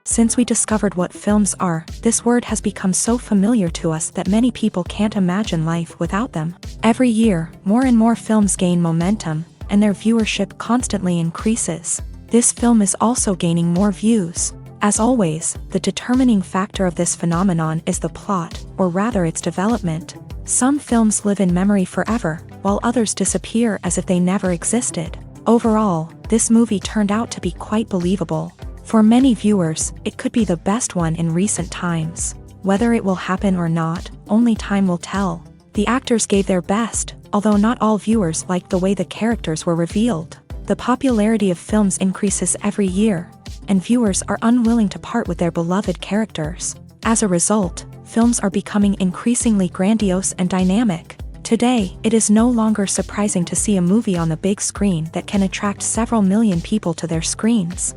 Since we discovered what films are, this word has become so familiar to us that many people can't imagine life without them. Every year, more and more films gain momentum, and their viewership constantly increases. This film is also gaining more views. As always, the determining factor of this phenomenon is the plot, or rather its development. Some films live in memory forever, while others disappear as if they never existed. Overall, this movie turned out to be quite believable. For many viewers, it could be the best one in recent times. Whether it will happen or not, only time will tell. The actors gave their best, although not all viewers liked the way the characters were revealed. The popularity of films increases every year, and viewers are unwilling to part with their beloved characters. As a result, films are becoming increasingly grandiose and dynamic. Today, it is no longer surprising to see a movie on the big screen that can attract several million people to their screens.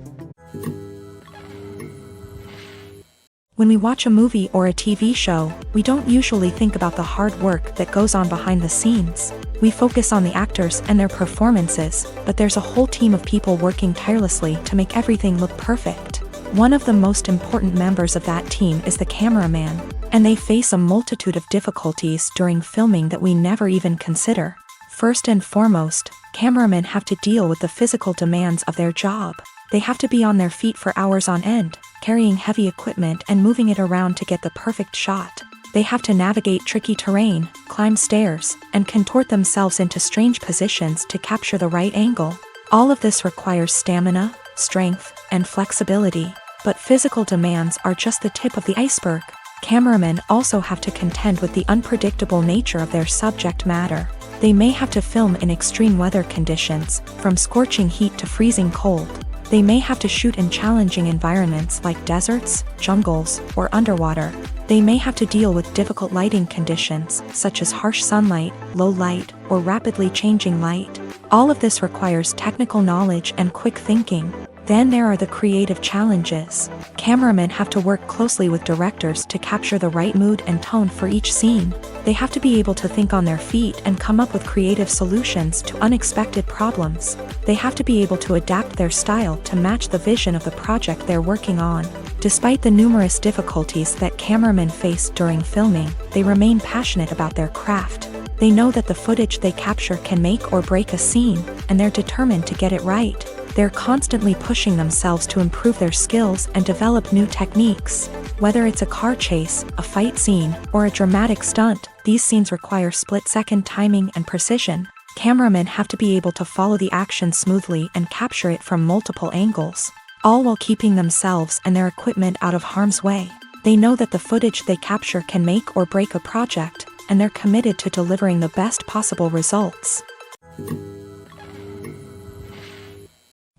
When we watch a movie or a TV show, we don't usually think about the hard work that goes on behind the scenes. We focus on the actors and their performances, but there's a whole team of people working tirelessly to make everything look perfect. One of the most important members of that team is the cameraman, and they face a multitude of difficulties during filming that we never even consider. First and foremost, cameramen have to deal with the physical demands of their job. They have to be on their feet for hours on end, carrying heavy equipment and moving it around to get the perfect shot. They have to navigate tricky terrain, climb stairs, and contort themselves into strange positions to capture the right angle. All of this requires stamina, strength, and flexibility. But physical demands are just the tip of the iceberg. Cameramen also have to contend with the unpredictable nature of their subject matter. They may have to film in extreme weather conditions, from scorching heat to freezing cold. They may have to shoot in challenging environments like deserts, jungles, or underwater. They may have to deal with difficult lighting conditions, such as harsh sunlight, low light, or rapidly changing light. All of this requires technical knowledge and quick thinking. Then there are the creative challenges. Cameramen have to work closely with directors to capture the right mood and tone for each scene. They have to be able to think on their feet and come up with creative solutions to unexpected problems. They have to be able to adapt their style to match the vision of the project they're working on. Despite the numerous difficulties that cameramen face during filming, they remain passionate about their craft. They know that the footage they capture can make or break a scene, and they're determined to get it right. They're constantly pushing themselves to improve their skills and develop new techniques. Whether it's a car chase, a fight scene, or a dramatic stunt, these scenes require split-second timing and precision. Cameramen have to be able to follow the action smoothly and capture it from multiple angles, all while keeping themselves and their equipment out of harm's way. They know that the footage they capture can make or break a project, and they're committed to delivering the best possible results.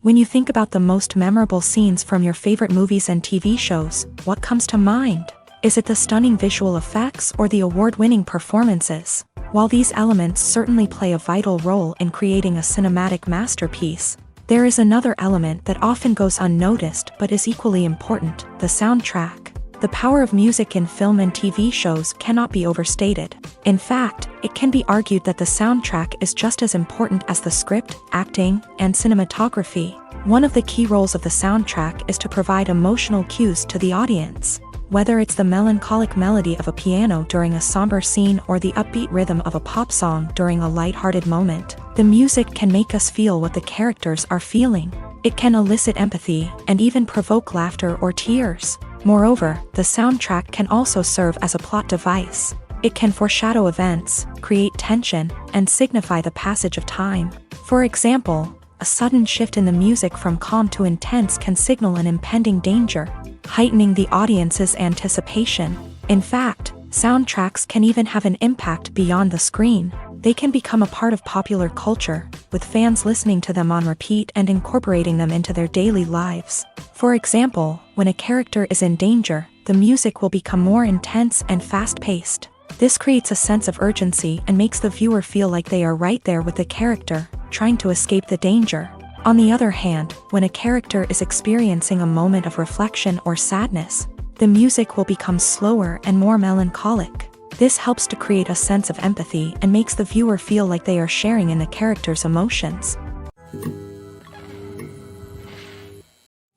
When you think about the most memorable scenes from your favorite movies and TV shows, what comes to mind? Is it the stunning visual effects or the award-winning performances? While these elements certainly play a vital role in creating a cinematic masterpiece, there is another element that often goes unnoticed but is equally important: the soundtrack. The power of music in film and TV shows cannot be overstated. In fact, it can be argued that the soundtrack is just as important as the script, acting, and cinematography. One of the key roles of the soundtrack is to provide emotional cues to the audience. Whether it's the melancholic melody of a piano during a somber scene or the upbeat rhythm of a pop song during a lighthearted moment, the music can make us feel what the characters are feeling. It can elicit empathy and even provoke laughter or tears. Moreover, the soundtrack can also serve as a plot device. It can foreshadow events, create tension, and signify the passage of time. For example, a sudden shift in the music from calm to intense can signal an impending danger, heightening the audience's anticipation. In fact, soundtracks can even have an impact beyond the screen. They can become a part of popular culture, with fans listening to them on repeat and incorporating them into their daily lives. For example, when a character is in danger, the music will become more intense and fast-paced. This creates a sense of urgency and makes the viewer feel like they are right there with the character, trying to escape the danger. On the other hand, when a character is experiencing a moment of reflection or sadness, the music will become slower and more melancholic. This helps to create a sense of empathy and makes the viewer feel like they are sharing in the character's emotions.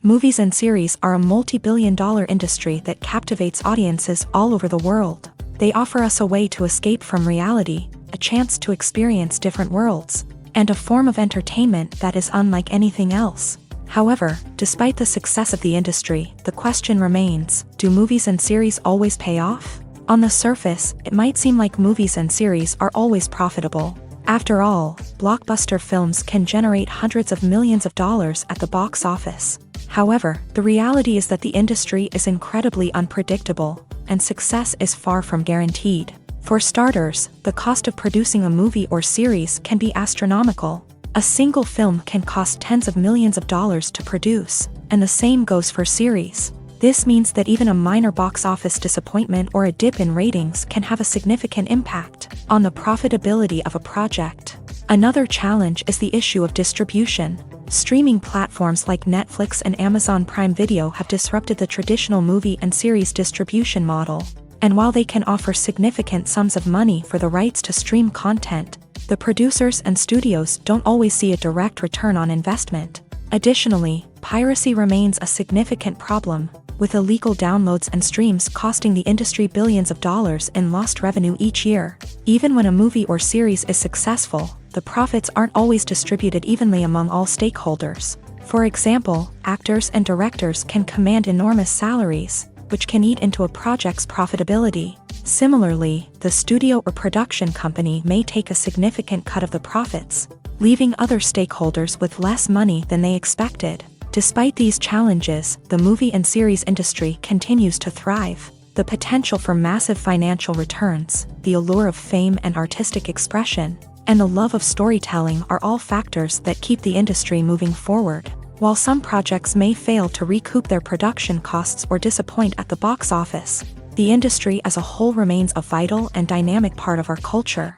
Movies and series are a multi-billion-dollar industry that captivates audiences all over the world. They offer us a way to escape from reality, a chance to experience different worlds, and a form of entertainment that is unlike anything else. However, despite the success of the industry, the question remains, do movies and series always pay off? On the surface, it might seem like movies and series are always profitable. After all, blockbuster films can generate hundreds of millions of dollars at the box office. However, the reality is that the industry is incredibly unpredictable, and success is far from guaranteed. For starters, the cost of producing a movie or series can be astronomical. A single film can cost tens of millions of dollars to produce, and the same goes for series. This means that even a minor box office disappointment or a dip in ratings can have a significant impact on the profitability of a project. Another challenge is the issue of distribution. Streaming platforms like Netflix and Amazon Prime Video have disrupted the traditional movie and series distribution model. And while they can offer significant sums of money for the rights to stream content, the producers and studios don't always see a direct return on investment. Additionally, piracy remains a significant problem, with illegal downloads and streams costing the industry billions of dollars in lost revenue each year. Even when a movie or series is successful, the profits aren't always distributed evenly among all stakeholders. For example, actors and directors can command enormous salaries, which can eat into a project's profitability. Similarly, the studio or production company may take a significant cut of the profits, leaving other stakeholders with less money than they expected. Despite these challenges, the movie and series industry continues to thrive. The potential for massive financial returns, the allure of fame and artistic expression, and the love of storytelling are all factors that keep the industry moving forward. While some projects may fail to recoup their production costs or disappoint at the box office, the industry as a whole remains a vital and dynamic part of our culture.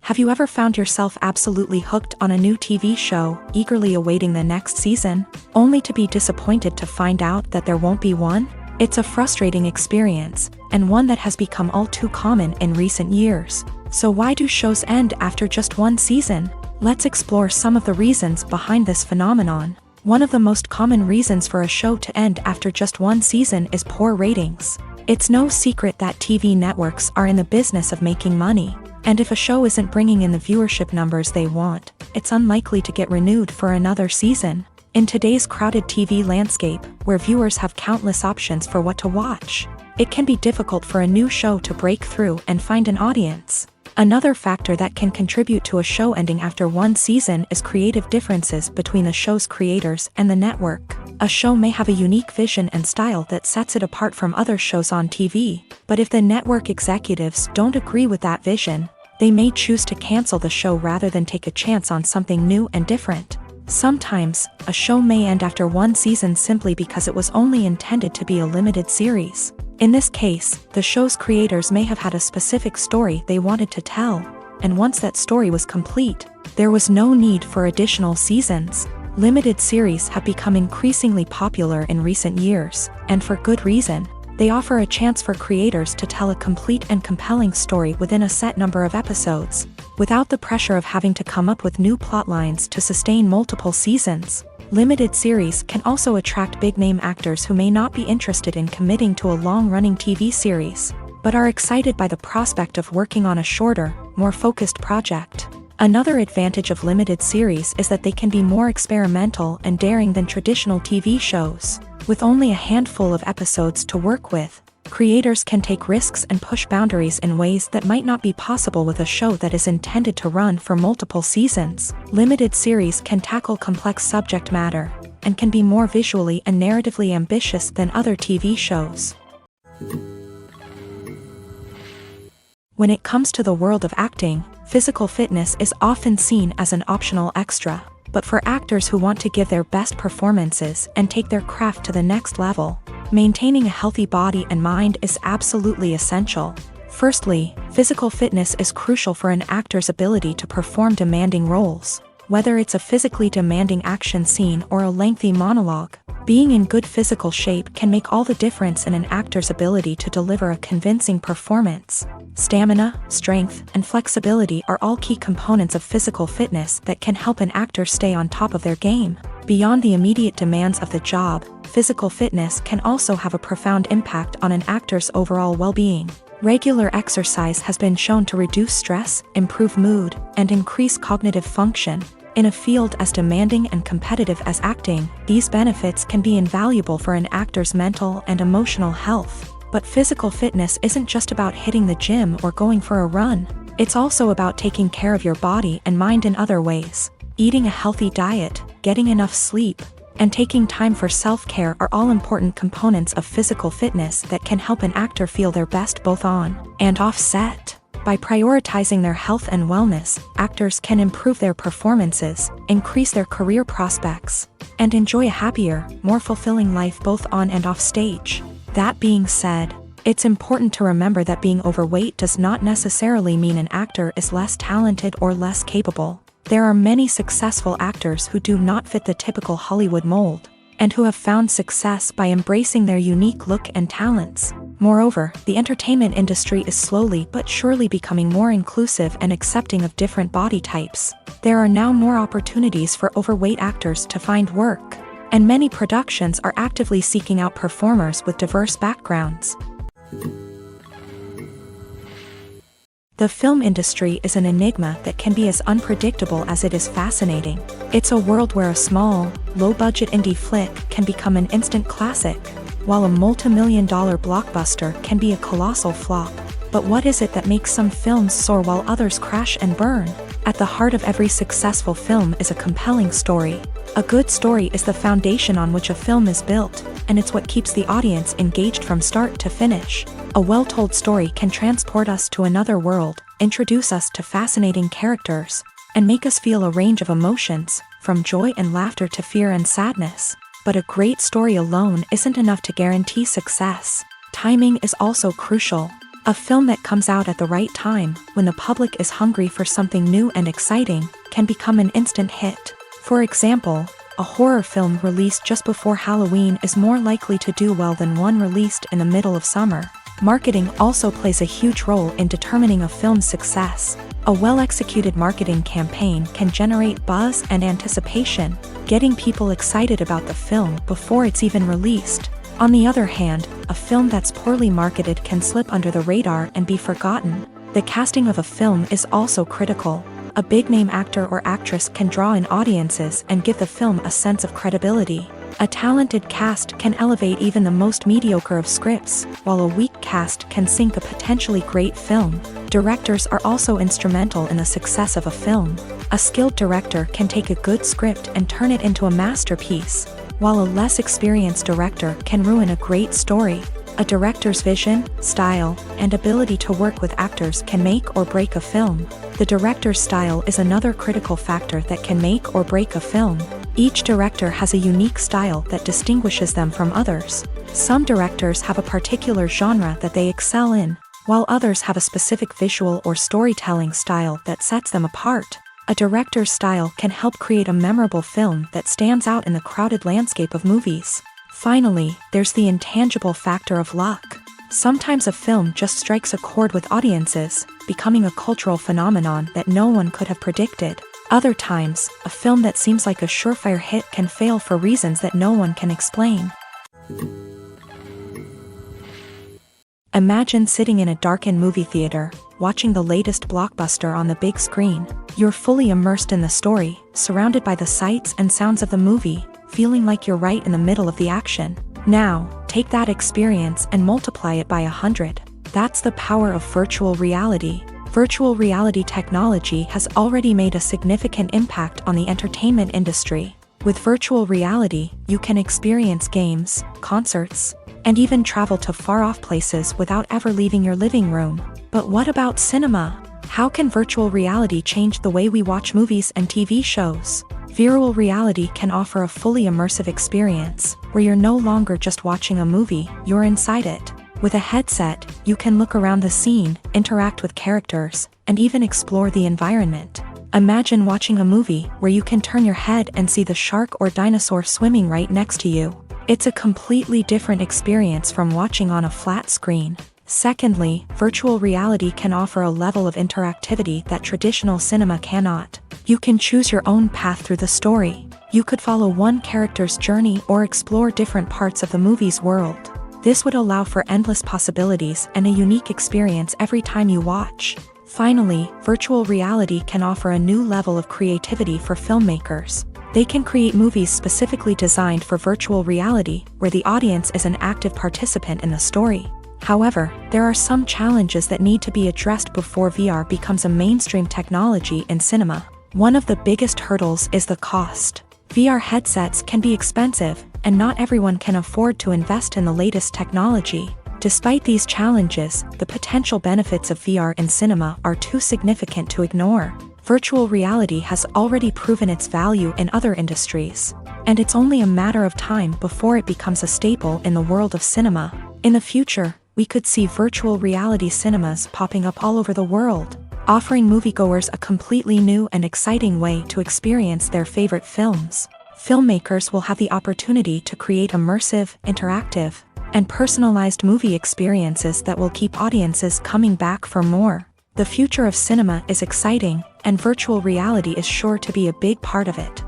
Have you ever found yourself absolutely hooked on a new TV show, eagerly awaiting the next season, only to be disappointed to find out that there won't be one? It's a frustrating experience, and one that has become all too common in recent years. So why do shows end after just one season? Let's explore some of the reasons behind this phenomenon. One of the most common reasons for a show to end after just one season is poor ratings. It's no secret that TV networks are in the business of making money, and if a show isn't bringing in the viewership numbers they want, it's unlikely to get renewed for another season. In today's crowded TV landscape, where viewers have countless options for what to watch, it can be difficult for a new show to break through and find an audience. Another factor that can contribute to a show ending after one season is creative differences between the show's creators and the network. A show may have a unique vision and style that sets it apart from other shows on TV, but if the network executives don't agree with that vision, they may choose to cancel the show rather than take a chance on something new and different. Sometimes, a show may end after one season simply because it was only intended to be a limited series. In this case, the show's creators may have had a specific story they wanted to tell, and once that story was complete, there was no need for additional seasons. Limited series have become increasingly popular in recent years, and for good reason. They offer a chance for creators to tell a complete and compelling story within a set number of episodes, without the pressure of having to come up with new plotlines to sustain multiple seasons. Limited series can also attract big-name actors who may not be interested in committing to a long-running TV series, but are excited by the prospect of working on a shorter, more focused project. Another advantage of limited series is that they can be more experimental and daring than traditional TV shows. With only a handful of episodes to work with, creators can take risks and push boundaries in ways that might not be possible with a show that is intended to run for multiple seasons. Limited series can tackle complex subject matter, and can be more visually and narratively ambitious than other TV shows. When it comes to the world of acting, physical fitness is often seen as an optional extra. But for actors who want to give their best performances and take their craft to the next level, maintaining a healthy body and mind is absolutely essential. Firstly, physical fitness is crucial for an actor's ability to perform demanding roles. Whether it's a physically demanding action scene or a lengthy monologue, being in good physical shape can make all the difference in an actor's ability to deliver a convincing performance. Stamina, strength, and flexibility are all key components of physical fitness that can help an actor stay on top of their game. Beyond the immediate demands of the job, physical fitness can also have a profound impact on an actor's overall well-being. Regular exercise has been shown to reduce stress, improve mood, and increase cognitive function. In a field as demanding and competitive as acting, these benefits can be invaluable for an actor's mental and emotional health. But physical fitness isn't just about hitting the gym or going for a run. It's also about taking care of your body and mind in other ways. Eating a healthy diet, getting enough sleep, and taking time for self-care are all important components of physical fitness that can help an actor feel their best both on and off set. By prioritizing their health and wellness, actors can improve their performances, increase their career prospects, and enjoy a happier, more fulfilling life both on and off stage. That being said, it's important to remember that being overweight does not necessarily mean an actor is less talented or less capable. There are many successful actors who do not fit the typical Hollywood mold, and who have found success by embracing their unique look and talents. Moreover, the entertainment industry is slowly but surely becoming more inclusive and accepting of different body types. There are now more opportunities for overweight actors to find work, and many productions are actively seeking out performers with diverse backgrounds. The film industry is an enigma that can be as unpredictable as it is fascinating. It's a world where a small, low-budget indie flick can become an instant classic, while a multi-million-dollar blockbuster can be a colossal flop. But what is it that makes some films soar while others crash and burn? At the heart of every successful film is a compelling story. A good story is the foundation on which a film is built, and it's what keeps the audience engaged from start to finish. A well-told story can transport us to another world, introduce us to fascinating characters, and make us feel a range of emotions, from joy and laughter to fear and sadness. But a great story alone isn't enough to guarantee success. Timing is also crucial. A film that comes out at the right time, when the public is hungry for something new and exciting, can become an instant hit. For example, a horror film released just before Halloween is more likely to do well than one released in the middle of summer. Marketing also plays a huge role in determining a film's success. A well-executed marketing campaign can generate buzz and anticipation, getting people excited about the film before it's even released. On the other hand, a film that's poorly marketed can slip under the radar and be forgotten. The casting of a film is also critical. A big-name actor or actress can draw in audiences and give the film a sense of credibility. A talented cast can elevate even the most mediocre of scripts, while a weak cast can sink a potentially great film. Directors are also instrumental in the success of a film. A skilled director can take a good script and turn it into a masterpiece, while a less experienced director can ruin a great story. A director's vision, style, and ability to work with actors can make or break a film. The director's style is another critical factor that can make or break a film. Each director has a unique style that distinguishes them from others. Some directors have a particular genre that they excel in, while others have a specific visual or storytelling style that sets them apart. A director's style can help create a memorable film that stands out in the crowded landscape of movies. Finally, there's the intangible factor of luck. Sometimes a film just strikes a chord with audiences, becoming a cultural phenomenon that no one could have predicted. Other times, a film that seems like a surefire hit can fail for reasons that no one can explain. Imagine sitting in a darkened movie theater, watching the latest blockbuster on the big screen. You're fully immersed in the story, surrounded by the sights and sounds of the movie, feeling like you're right in the middle of the action. Now, take that experience and multiply it by 100. That's the power of virtual reality. Virtual reality technology has already made a significant impact on the entertainment industry. With virtual reality, you can experience games, concerts, and even travel to far-off places without ever leaving your living room. But what about cinema? How can virtual reality change the way we watch movies and TV shows? Virtual reality can offer a fully immersive experience, where you're no longer just watching a movie, you're inside it. With a headset, you can look around the scene, interact with characters, and even explore the environment. Imagine watching a movie where you can turn your head and see the shark or dinosaur swimming right next to you. It's a completely different experience from watching on a flat screen. Secondly, virtual reality can offer a level of interactivity that traditional cinema cannot. You can choose your own path through the story. You could follow one character's journey or explore different parts of the movie's world. This would allow for endless possibilities and a unique experience every time you watch. Finally, virtual reality can offer a new level of creativity for filmmakers. They can create movies specifically designed for virtual reality, where the audience is an active participant in the story. However, there are some challenges that need to be addressed before VR becomes a mainstream technology in cinema. One of the biggest hurdles is the cost. VR headsets can be expensive, and not everyone can afford to invest in the latest technology. Despite these challenges, the potential benefits of VR in cinema are too significant to ignore. Virtual reality has already proven its value in other industries, and it's only a matter of time before it becomes a staple in the world of cinema. In the future, we could see virtual reality cinemas popping up all over the world, offering moviegoers a completely new and exciting way to experience their favorite films. Filmmakers will have the opportunity to create immersive, interactive, and personalized movie experiences that will keep audiences coming back for more. The future of cinema is exciting, and virtual reality is sure to be a big part of it.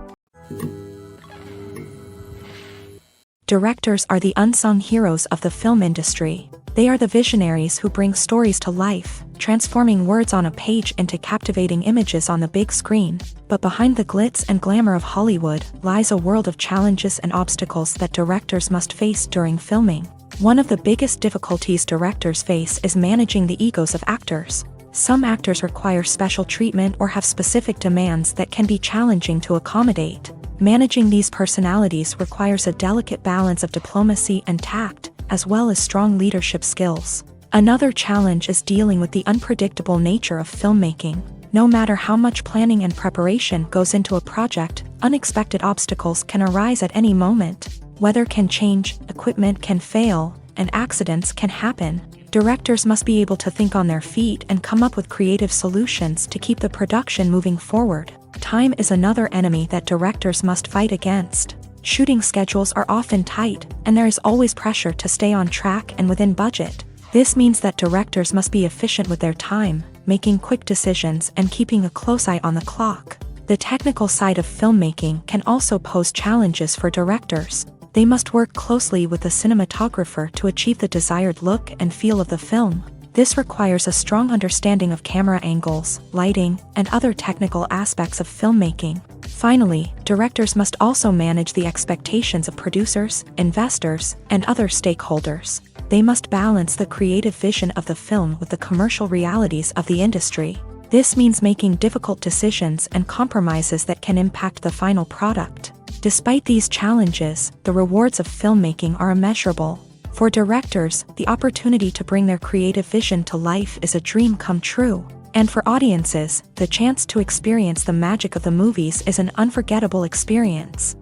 Directors are the unsung heroes of the film industry. They are the visionaries who bring stories to life, transforming words on a page into captivating images on the big screen. But behind the glitz and glamour of Hollywood lies a world of challenges and obstacles that directors must face during filming. One of the biggest difficulties directors face is managing the egos of actors. Some actors require special treatment or have specific demands that can be challenging to accommodate. Managing these personalities requires a delicate balance of diplomacy and tact, as well as strong leadership skills. Another challenge is dealing with the unpredictable nature of filmmaking. No matter how much planning and preparation goes into a project, unexpected obstacles can arise at any moment. Weather can change, equipment can fail, and accidents can happen. Directors must be able to think on their feet and come up with creative solutions to keep the production moving forward. Time is another enemy that directors must fight against. Shooting schedules are often tight, and there is always pressure to stay on track and within budget. This means that directors must be efficient with their time, making quick decisions and keeping a close eye on the clock. The technical side of filmmaking can also pose challenges for directors. They must work closely with the cinematographer to achieve the desired look and feel of the film. This requires a strong understanding of camera angles, lighting, and other technical aspects of filmmaking. Finally, directors must also manage the expectations of producers, investors, and other stakeholders. They must balance the creative vision of the film with the commercial realities of the industry. This means making difficult decisions and compromises that can impact the final product. Despite these challenges, the rewards of filmmaking are immeasurable. For directors, the opportunity to bring their creative vision to life is a dream come true. And for audiences, the chance to experience the magic of the movies is an unforgettable experience.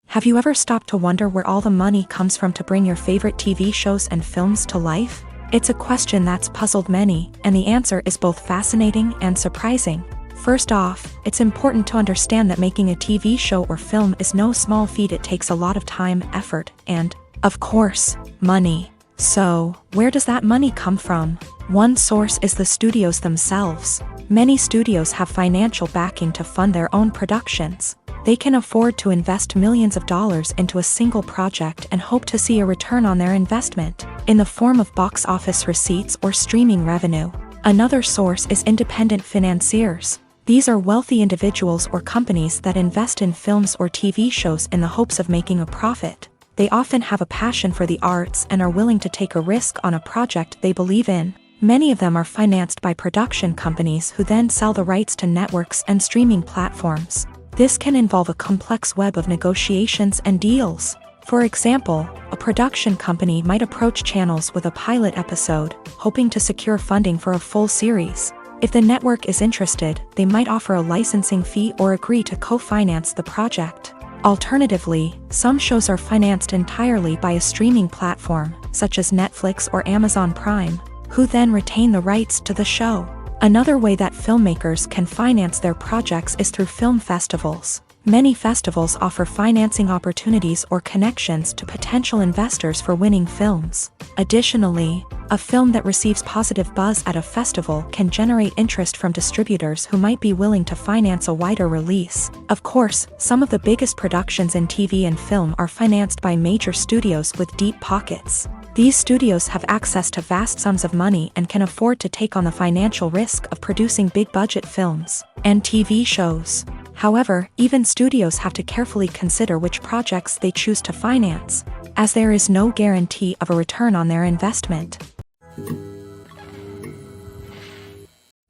Have you ever stopped to wonder where all the money comes from to bring your favorite TV shows and films to life? It's a question that's puzzled many, and the answer is both fascinating and surprising. First off, it's important to understand that making a TV show or film is no small feat. It takes a lot of time, effort, and, of course, money. So, where does that money come from? One source is the studios themselves. Many studios have financial backing to fund their own productions. They can afford to invest millions of dollars into a single project and hope to see a return on their investment, in the form of box office receipts or streaming revenue. Another source is independent financiers. These are wealthy individuals or companies that invest in films or TV shows in the hopes of making a profit. They often have a passion for the arts and are willing to take a risk on a project they believe in. Many of them are financed by production companies who then sell the rights to networks and streaming platforms. This can involve a complex web of negotiations and deals. For example, a production company might approach channels with a pilot episode, hoping to secure funding for a full series. If the network is interested, they might offer a licensing fee or agree to co-finance the project. Alternatively, some shows are financed entirely by a streaming platform, such as Netflix or Amazon Prime, who then retain the rights to the show. Another way that filmmakers can finance their projects is through film festivals. Many festivals offer financing opportunities or connections to potential investors for winning films. Additionally, a film that receives positive buzz at a festival can generate interest from distributors who might be willing to finance a wider release. Of course, some of the biggest productions in TV and film are financed by major studios with deep pockets. These studios have access to vast sums of money and can afford to take on the financial risk of producing big-budget films and TV shows. However, even studios have to carefully consider which projects they choose to finance, as there is no guarantee of a return on their investment.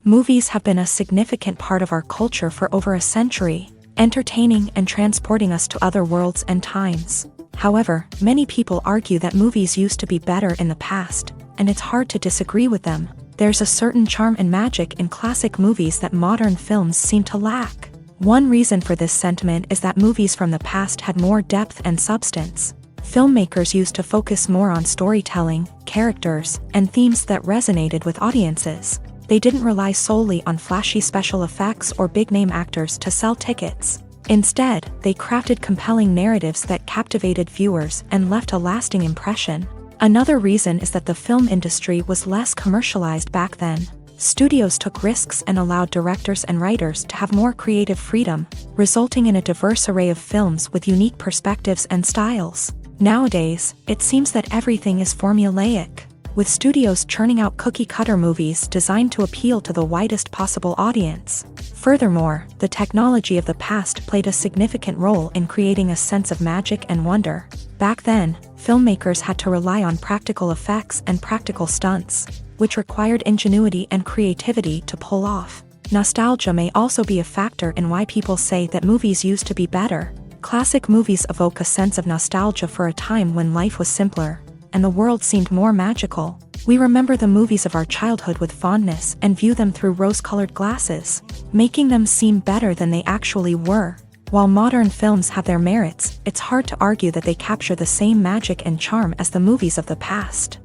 Movies have been a significant part of our culture for over a century, entertaining and transporting us to other worlds and times. However, many people argue that movies used to be better in the past, and it's hard to disagree with them. There's a certain charm and magic in classic movies that modern films seem to lack. One reason for this sentiment is that movies from the past had more depth and substance. Filmmakers used to focus more on storytelling, characters, and themes that resonated with audiences. They didn't rely solely on flashy special effects or big-name actors to sell tickets. Instead, they crafted compelling narratives that captivated viewers and left a lasting impression. Another reason is that the film industry was less commercialized back then. Studios took risks and allowed directors and writers to have more creative freedom, resulting in a diverse array of films with unique perspectives and styles. Nowadays, it seems that everything is formulaic, with studios churning out cookie-cutter movies designed to appeal to the widest possible audience. Furthermore, the technology of the past played a significant role in creating a sense of magic and wonder. Back then, filmmakers had to rely on practical effects and practical stunts, which required ingenuity and creativity to pull off. Nostalgia may also be a factor in why people say that movies used to be better. Classic movies evoke a sense of nostalgia for a time when life was simpler, and the world seemed more magical. We remember the movies of our childhood with fondness and view them through rose-colored glasses, making them seem better than they actually were. While modern films have their merits, it's hard to argue that they capture the same magic and charm as the movies of the past.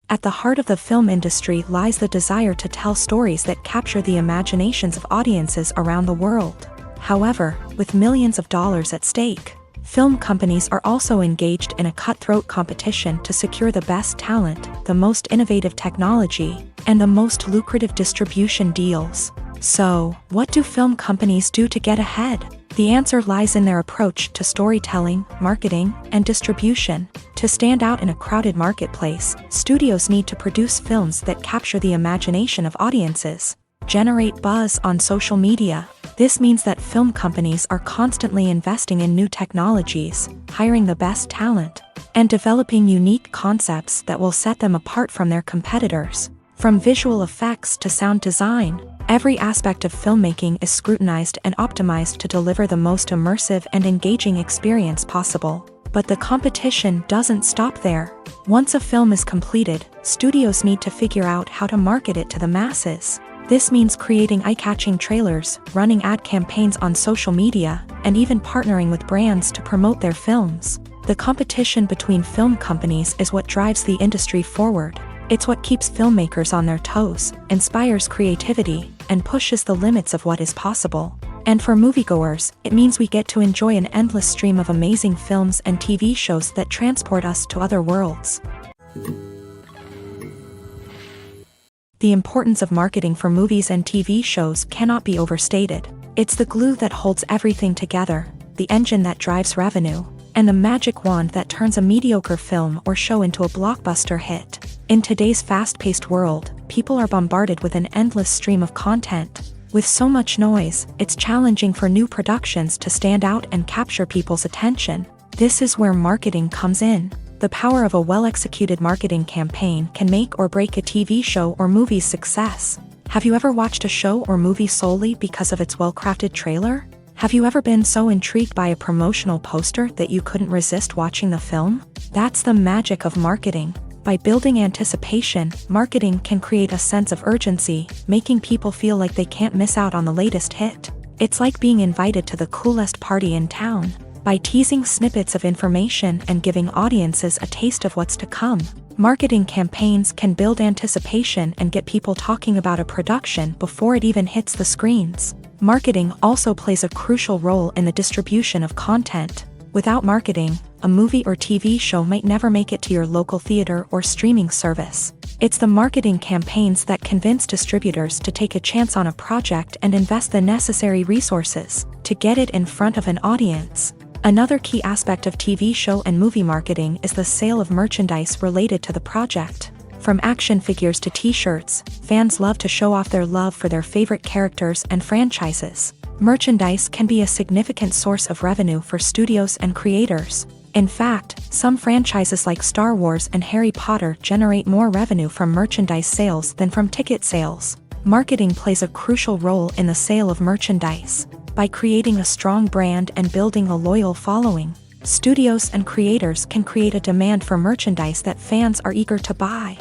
At the heart of the film industry lies the desire to tell stories that capture the imaginations of audiences around the world. However, with millions of dollars at stake, film companies are also engaged in a cutthroat competition to secure the best talent, the most innovative technology, and the most lucrative distribution deals. So, what do film companies do to get ahead? The answer lies in their approach to storytelling, marketing, and distribution. To stand out in a crowded marketplace, studios need to produce films that capture the imagination of audiences, generate buzz on social media. This means that film companies are constantly investing in new technologies, hiring the best talent, and developing unique concepts that will set them apart from their competitors. From visual effects to sound design, every aspect of filmmaking is scrutinized and optimized to deliver the most immersive and engaging experience possible. But the competition doesn't stop there. Once a film is completed, studios need to figure out how to market it to the masses. This means creating eye-catching trailers, running ad campaigns on social media, and even partnering with brands to promote their films. The competition between film companies is what drives the industry forward. It's what keeps filmmakers on their toes, inspires creativity, and pushes the limits of what is possible. And for moviegoers, it means we get to enjoy an endless stream of amazing films and TV shows that transport us to other worlds. The importance of marketing for movies and TV shows cannot be overstated. It's the glue that holds everything together, the engine that drives revenue, and the magic wand that turns a mediocre film or show into a blockbuster hit. In today's fast-paced world, people are bombarded with an endless stream of content. With so much noise, it's challenging for new productions to stand out and capture people's attention. This is where marketing comes in. The power of a well-executed marketing campaign can make or break a TV show or movie's success. Have you ever watched a show or movie solely because of its well-crafted trailer? Have you ever been so intrigued by a promotional poster that you couldn't resist watching the film? That's the magic of marketing. By building anticipation, marketing can create a sense of urgency, making people feel like they can't miss out on the latest hit. It's like being invited to the coolest party in town. By teasing snippets of information and giving audiences a taste of what's to come, Marketing campaigns can build anticipation and get people talking about a production before it even hits the screens. Marketing also plays a crucial role in the distribution of content. Without marketing, a movie or TV show might never make it to your local theater or streaming service. It's the marketing campaigns that convince distributors to take a chance on a project and invest the necessary resources to get it in front of an audience. Another key aspect of TV show and movie marketing is the sale of merchandise related to the project. From action figures to t-shirts, fans love to show off their love for their favorite characters and franchises. Merchandise can be a significant source of revenue for studios and creators. In fact, some franchises like Star Wars and Harry Potter generate more revenue from merchandise sales than from ticket sales. Marketing plays a crucial role in the sale of merchandise. By creating a strong brand and building a loyal following, studios and creators can create a demand for merchandise that fans are eager to buy.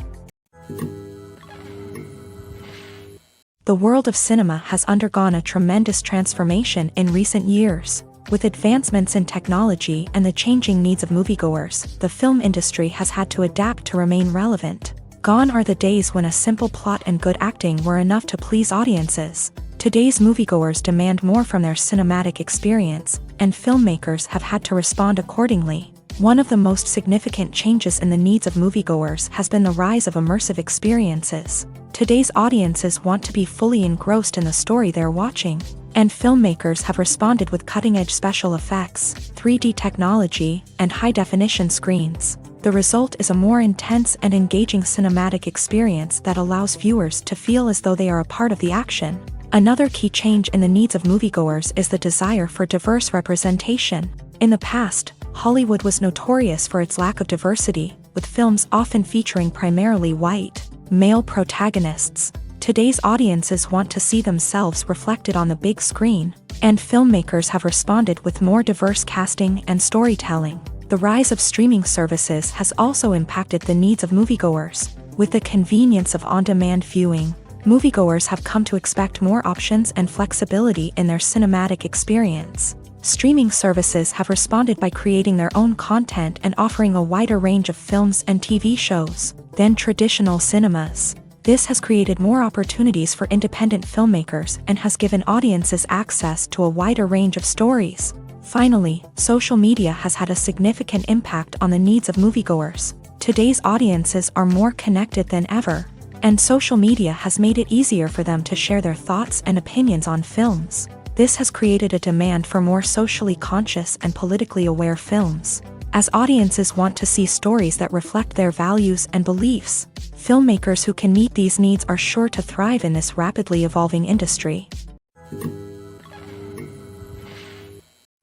The world of cinema has undergone a tremendous transformation in recent years. With advancements in technology and the changing needs of moviegoers, the film industry has had to adapt to remain relevant. Gone are the days when a simple plot and good acting were enough to please audiences. Today's moviegoers demand more from their cinematic experience, and filmmakers have had to respond accordingly. One of the most significant changes in the needs of moviegoers has been the rise of immersive experiences. Today's audiences want to be fully engrossed in the story they're watching, and filmmakers have responded with cutting-edge special effects, 3D technology, and high-definition screens. The result is a more intense and engaging cinematic experience that allows viewers to feel as though they are a part of the action. Another key change in the needs of moviegoers is the desire for diverse representation. In the past, Hollywood was notorious for its lack of diversity, with films often featuring primarily white, male protagonists. Today's audiences want to see themselves reflected on the big screen, and filmmakers have responded with more diverse casting and storytelling. The rise of streaming services has also impacted the needs of moviegoers. With the convenience of on-demand viewing, moviegoers have come to expect more options and flexibility in their cinematic experience. Streaming services have responded by creating their own content and offering a wider range of films and TV shows than traditional cinemas. This has created more opportunities for independent filmmakers and has given audiences access to a wider range of stories. Finally, social media has had a significant impact on the needs of moviegoers. Today's audiences are more connected than ever, and social media has made it easier for them to share their thoughts and opinions on films. This has created a demand for more socially conscious and politically aware films. As audiences want to see stories that reflect their values and beliefs, filmmakers who can meet these needs are sure to thrive in this rapidly evolving industry.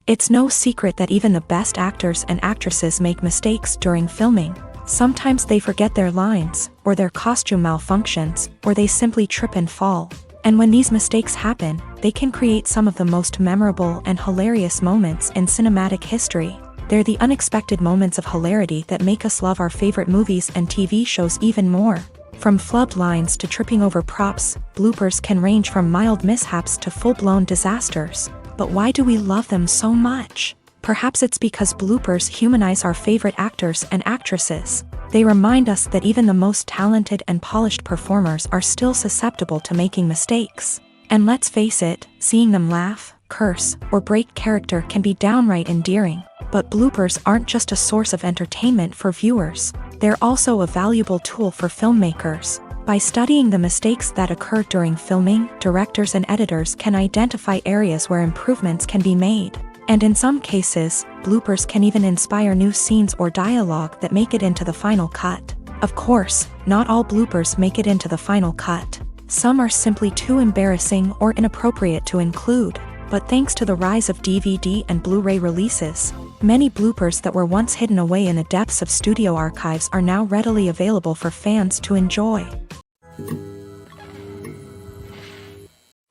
It's no secret that even the best actors and actresses make mistakes during filming. Sometimes they forget their lines, or their costume malfunctions, or they simply trip and fall. And when these mistakes happen, they can create some of the most memorable and hilarious moments in cinematic history. They're the unexpected moments of hilarity that make us love our favorite movies and TV shows even more. From flubbed lines to tripping over props, bloopers can range from mild mishaps to full-blown disasters. But why do we love them so much? Perhaps it's because bloopers humanize our favorite actors and actresses. They remind us that even the most talented and polished performers are still susceptible to making mistakes. And let's face it, seeing them laugh, curse, or break character can be downright endearing. But bloopers aren't just a source of entertainment for viewers. They're also a valuable tool for filmmakers. By studying the mistakes that occur during filming, directors and editors can identify areas where improvements can be made. And in some cases, bloopers can even inspire new scenes or dialogue that make it into the final cut. Of course, not all bloopers make it into the final cut. Some are simply too embarrassing or inappropriate to include. But thanks to the rise of DVD and Blu-ray releases, many bloopers that were once hidden away in the depths of studio archives are now readily available for fans to enjoy.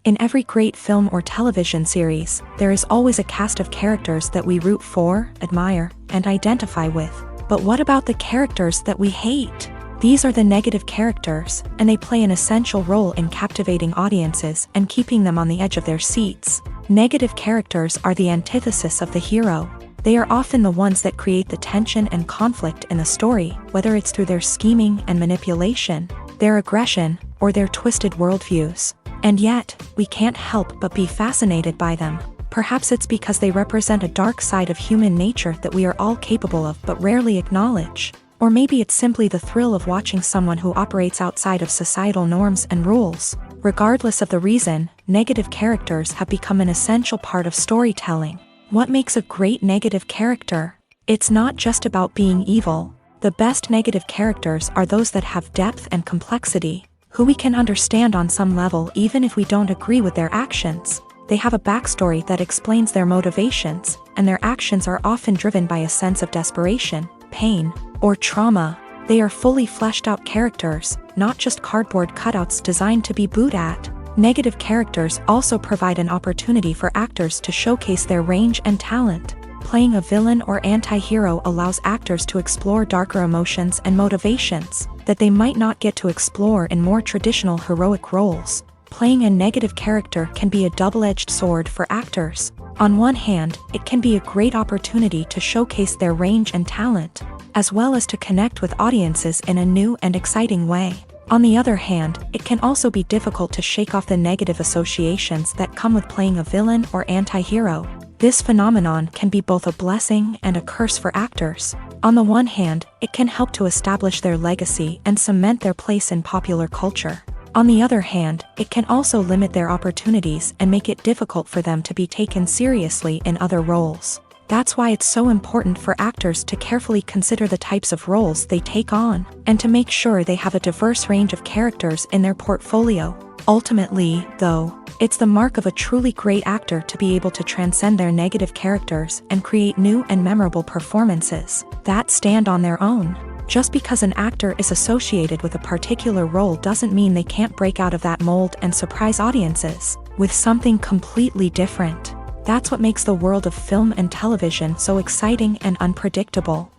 In every great film or television series, there is always a cast of characters that we root for, admire, and identify with. But what about the characters that we hate? These are the negative characters, and they play an essential role in captivating audiences and keeping them on the edge of their seats. Negative characters are the antithesis of the hero. They are often the ones that create the tension and conflict in the story, whether it's through their scheming and manipulation, their aggression, or their twisted worldviews. And yet, we can't help but be fascinated by them. Perhaps it's because they represent a dark side of human nature that we are all capable of but rarely acknowledge. Or maybe it's simply the thrill of watching someone who operates outside of societal norms and rules. Regardless of the reason, negative characters have become an essential part of storytelling. What makes a great negative character? It's not just about being evil. The best negative characters are those that have depth and complexity, who we can understand on some level even if we don't agree with their actions. They have a backstory that explains their motivations, and their actions are often driven by a sense of desperation, pain, or trauma. They are fully fleshed out characters, not just cardboard cutouts designed to be booed at. Negative characters also provide an opportunity for actors to showcase their range and talent. Playing a villain or anti-hero allows actors to explore darker emotions and motivations that they might not get to explore in more traditional heroic roles. Playing a negative character can be a double-edged sword for actors. On one hand, it can be a great opportunity to showcase their range and talent, as well as to connect with audiences in a new and exciting way. On the other hand, it can also be difficult to shake off the negative associations that come with playing a villain or anti-hero. This phenomenon can be both a blessing and a curse for actors. On the one hand, it can help to establish their legacy and cement their place in popular culture. On the other hand, it can also limit their opportunities and make it difficult for them to be taken seriously in other roles. That's why it's so important for actors to carefully consider the types of roles they take on, and to make sure they have a diverse range of characters in their portfolio. Ultimately, though, it's the mark of a truly great actor to be able to transcend their negative characters and create new and memorable performances that stand on their own. Just because an actor is associated with a particular role doesn't mean they can't break out of that mold and surprise audiences with something completely different. That's what makes the world of film and television so exciting and unpredictable.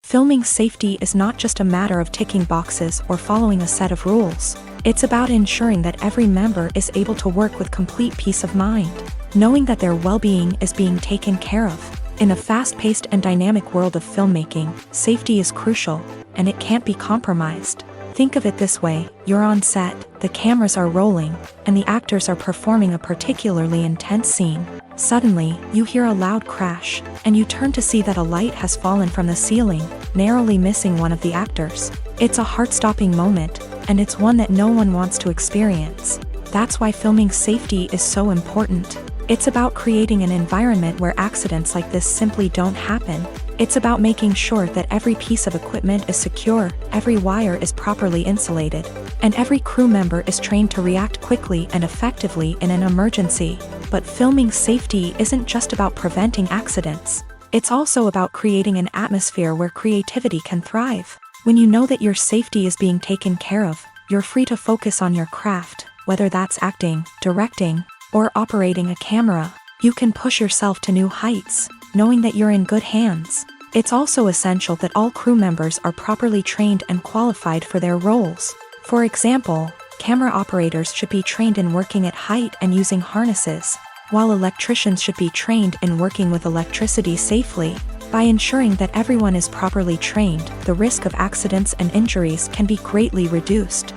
Filming safety is not just a matter of ticking boxes or following a set of rules. It's about ensuring that every member is able to work with complete peace of mind, knowing that their well-being is being taken care of. In a fast-paced and dynamic world of filmmaking, safety is crucial, and it can't be compromised. Think of it this way: you're on set, the cameras are rolling, and the actors are performing a particularly intense scene. Suddenly, you hear a loud crash, and you turn to see that a light has fallen from the ceiling, narrowly missing one of the actors. It's a heart-stopping moment, and it's one that no one wants to experience. That's why filming safety is so important. It's about creating an environment where accidents like this simply don't happen. It's about making sure that every piece of equipment is secure, every wire is properly insulated, and every crew member is trained to react quickly and effectively in an emergency. But filming safety isn't just about preventing accidents. It's also about creating an atmosphere where creativity can thrive. When you know that your safety is being taken care of, you're free to focus on your craft, whether that's acting, directing, or operating a camera. You can push yourself to new heights, knowing that you're in good hands. It's also essential that all crew members are properly trained and qualified for their roles. For example, camera operators should be trained in working at height and using harnesses, while electricians should be trained in working with electricity safely. By ensuring that everyone is properly trained, the risk of accidents and injuries can be greatly reduced.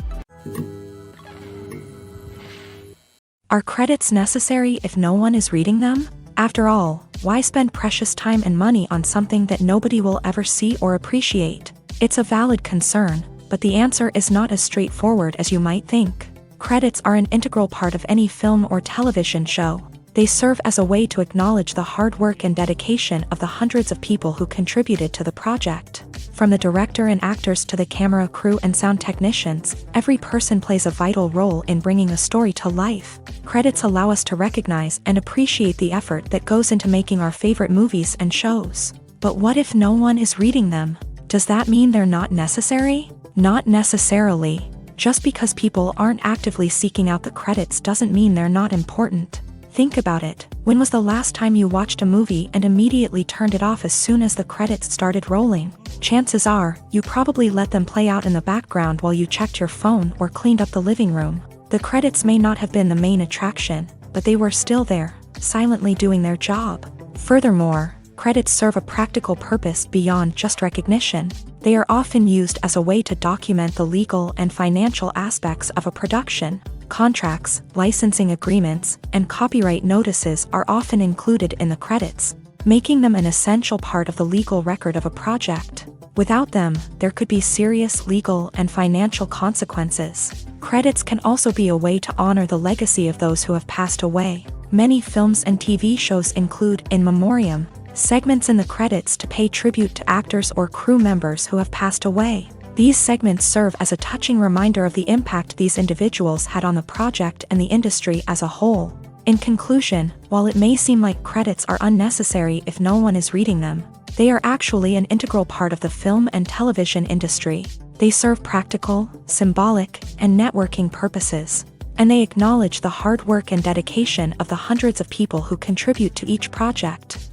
Are credits necessary if no one is reading them? After all, why spend precious time and money on something that nobody will ever see or appreciate? It's a valid concern, but the answer is not as straightforward as you might think. Credits are an integral part of any film or television show. They serve as a way to acknowledge the hard work and dedication of the hundreds of people who contributed to the project. From the director and actors to the camera crew and sound technicians, every person plays a vital role in bringing a story to life. Credits allow us to recognize and appreciate the effort that goes into making our favorite movies and shows. But what if no one is reading them? Does that mean they're not necessary? Not necessarily. Just because people aren't actively seeking out the credits doesn't mean they're not important. Think about it. When was the last time you watched a movie and immediately turned it off as soon as the credits started rolling? Chances are, you probably let them play out in the background while you checked your phone or cleaned up the living room. The credits may not have been the main attraction, but they were still there, silently doing their job. Furthermore, credits serve a practical purpose beyond just recognition. They are often used as a way to document the legal and financial aspects of a production. Contracts, licensing agreements, and copyright notices are often included in the credits, making them an essential part of the legal record of a project. Without them, there could be serious legal and financial consequences. Credits can also be a way to honor the legacy of those who have passed away. Many films and TV shows include in memoriam segments in the credits to pay tribute to actors or crew members who have passed away. These segments serve as a touching reminder of the impact these individuals had on the project and the industry as a whole. In conclusion, while it may seem like credits are unnecessary if no one is reading them, they are actually an integral part of the film and television industry. They serve practical, symbolic, and networking purposes, and they acknowledge the hard work and dedication of the hundreds of people who contribute to each project.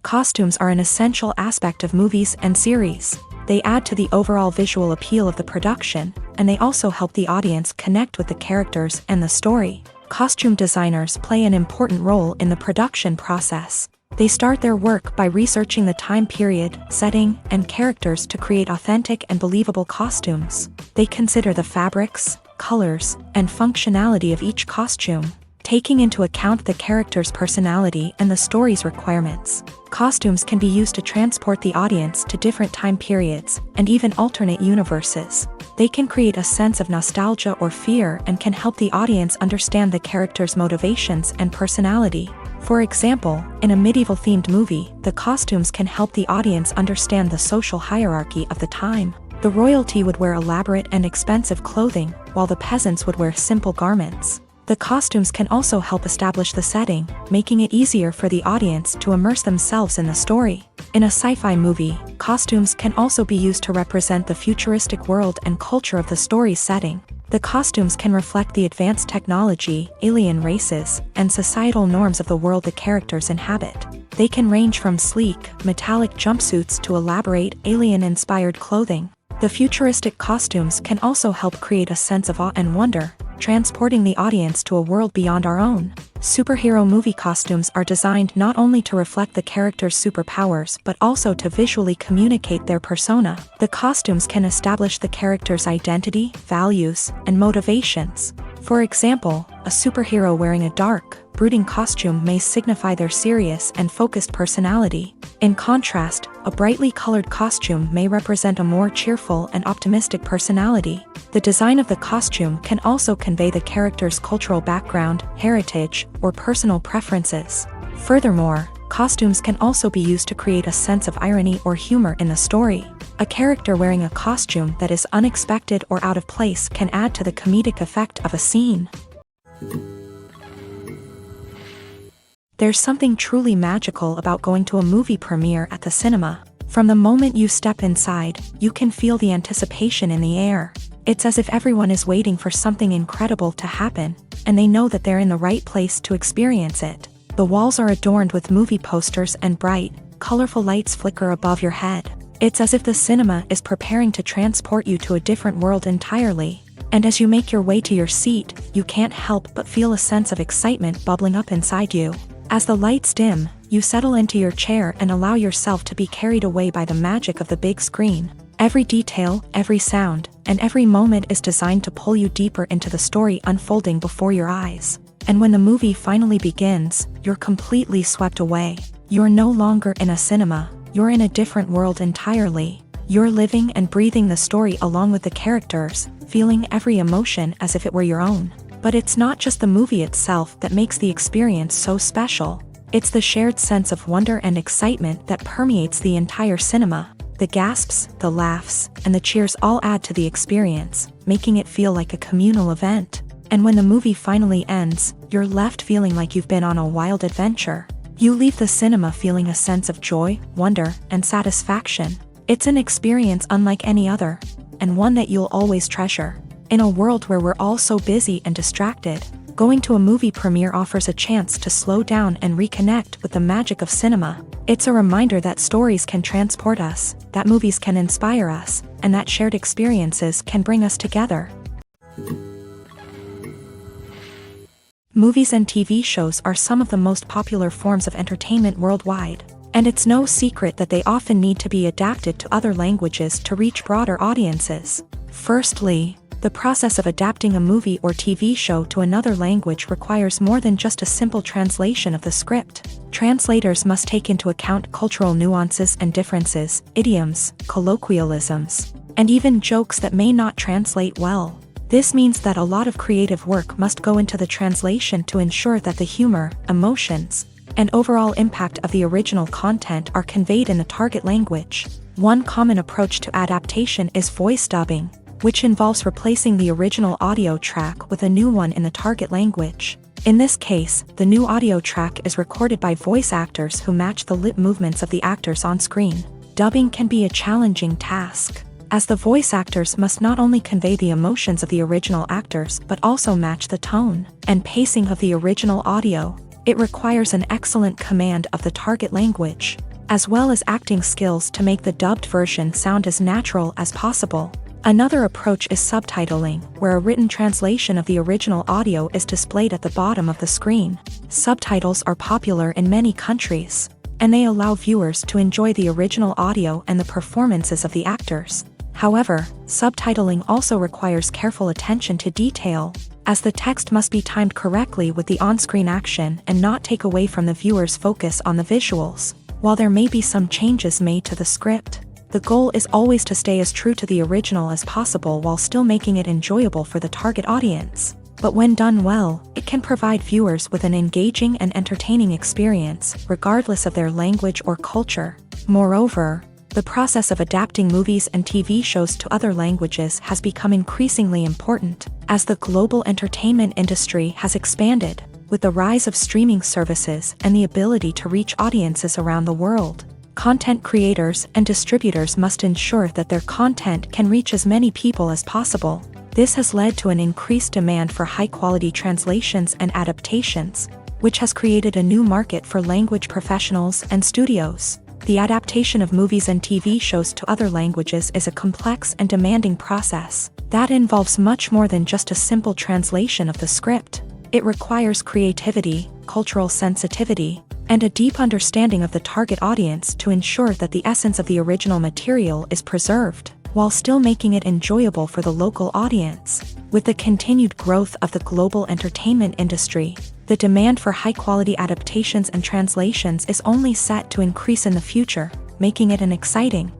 Costumes are an essential aspect of movies and series. They add to the overall visual appeal of the production, and they also help the audience connect with the characters and the story. Costume designers play an important role in the production process. They start their work by researching the time period, setting, and characters to create authentic and believable costumes. They consider the fabrics, colors, and functionality of each costume, taking into account the character's personality and the story's requirements. Costumes can be used to transport the audience to different time periods and even alternate universes. They can create a sense of nostalgia or fear and can help the audience understand the character's motivations and personality. For example, in a medieval-themed movie, the costumes can help the audience understand the social hierarchy of the time. The royalty would wear elaborate and expensive clothing, while the peasants would wear simple garments. The costumes can also help establish the setting, making it easier for the audience to immerse themselves in the story. In a sci-fi movie, costumes can also be used to represent the futuristic world and culture of the story's setting. The costumes can reflect the advanced technology, alien races, and societal norms of the world the characters inhabit. They can range from sleek, metallic jumpsuits to elaborate, alien-inspired clothing. The futuristic costumes can also help create a sense of awe and wonder, transporting the audience to a world beyond our own. Superhero movie costumes are designed not only to reflect the character's superpowers but also to visually communicate their persona. The costumes can establish the character's identity, values, and motivations. For example, a superhero wearing a dark, brooding costume may signify their serious and focused personality. In contrast, a brightly colored costume may represent a more cheerful and optimistic personality. The design of the costume can also convey the character's cultural background, heritage, or personal preferences. Furthermore, costumes can also be used to create a sense of irony or humor in the story. A character wearing a costume that is unexpected or out of place can add to the comedic effect of a scene. There's something truly magical about going to a movie premiere at the cinema. From the moment you step inside, you can feel the anticipation in the air. It's as if everyone is waiting for something incredible to happen, and they know that they're in the right place to experience it. The walls are adorned with movie posters and bright, colorful lights flicker above your head. It's as if the cinema is preparing to transport you to a different world entirely. And as you make your way to your seat, you can't help but feel a sense of excitement bubbling up inside you. As the lights dim, you settle into your chair and allow yourself to be carried away by the magic of the big screen. Every detail, every sound, and every moment is designed to pull you deeper into the story unfolding before your eyes. And when the movie finally begins, you're completely swept away. You're no longer in a cinema, you're in a different world entirely. You're living and breathing the story along with the characters, feeling every emotion as if it were your own. But it's not just the movie itself that makes the experience so special. It's the shared sense of wonder and excitement that permeates the entire cinema. The gasps, the laughs, and the cheers all add to the experience, making it feel like a communal event. And when the movie finally ends, you're left feeling like you've been on a wild adventure. You leave the cinema feeling a sense of joy, wonder, and satisfaction. It's an experience unlike any other, and one that you'll always treasure. In a world where we're all so busy and distracted, going to a movie premiere offers a chance to slow down and reconnect with the magic of cinema. It's a reminder that stories can transport us, that movies can inspire us, and that shared experiences can bring us together. Movies and TV shows are some of the most popular forms of entertainment worldwide, and it's no secret that they often need to be adapted to other languages to reach broader audiences. Firstly, the process of adapting a movie or TV show to another language requires more than just a simple translation of the script. Translators must take into account cultural nuances and differences, idioms, colloquialisms, and even jokes that may not translate well. This means that a lot of creative work must go into the translation to ensure that the humor, emotions, and overall impact of the original content are conveyed in the target language. One common approach to adaptation is voice dubbing, which involves replacing the original audio track with a new one in the target language. In this case, the new audio track is recorded by voice actors who match the lip movements of the actors on screen. Dubbing can be a challenging task, as the voice actors must not only convey the emotions of the original actors but also match the tone and pacing of the original audio. It requires an excellent command of the target language, as well as acting skills to make the dubbed version sound as natural as possible. Another approach is subtitling, where a written translation of the original audio is displayed at the bottom of the screen. Subtitles are popular in many countries, and they allow viewers to enjoy the original audio and the performances of the actors. However, subtitling also requires careful attention to detail, as the text must be timed correctly with the on-screen action and not take away from the viewer's focus on the visuals. While there may be some changes made to the script, the goal is always to stay as true to the original as possible while still making it enjoyable for the target audience. But when done well, it can provide viewers with an engaging and entertaining experience, regardless of their language or culture. Moreover, the process of adapting movies and TV shows to other languages has become increasingly important, as the global entertainment industry has expanded, with the rise of streaming services and the ability to reach audiences around the world. Content creators and distributors must ensure that their content can reach as many people as possible. This has led to an increased demand for high-quality translations and adaptations, which has created a new market for language professionals and studios. The adaptation of movies and TV shows to other languages is a complex and demanding process that involves much more than just a simple translation of the script. It requires creativity, cultural sensitivity, and a deep understanding of the target audience to ensure that the essence of the original material is preserved, while still making it enjoyable for the local audience. With the continued growth of the global entertainment industry, the demand for high-quality adaptations and translations is only set to increase in the future, making it an exciting.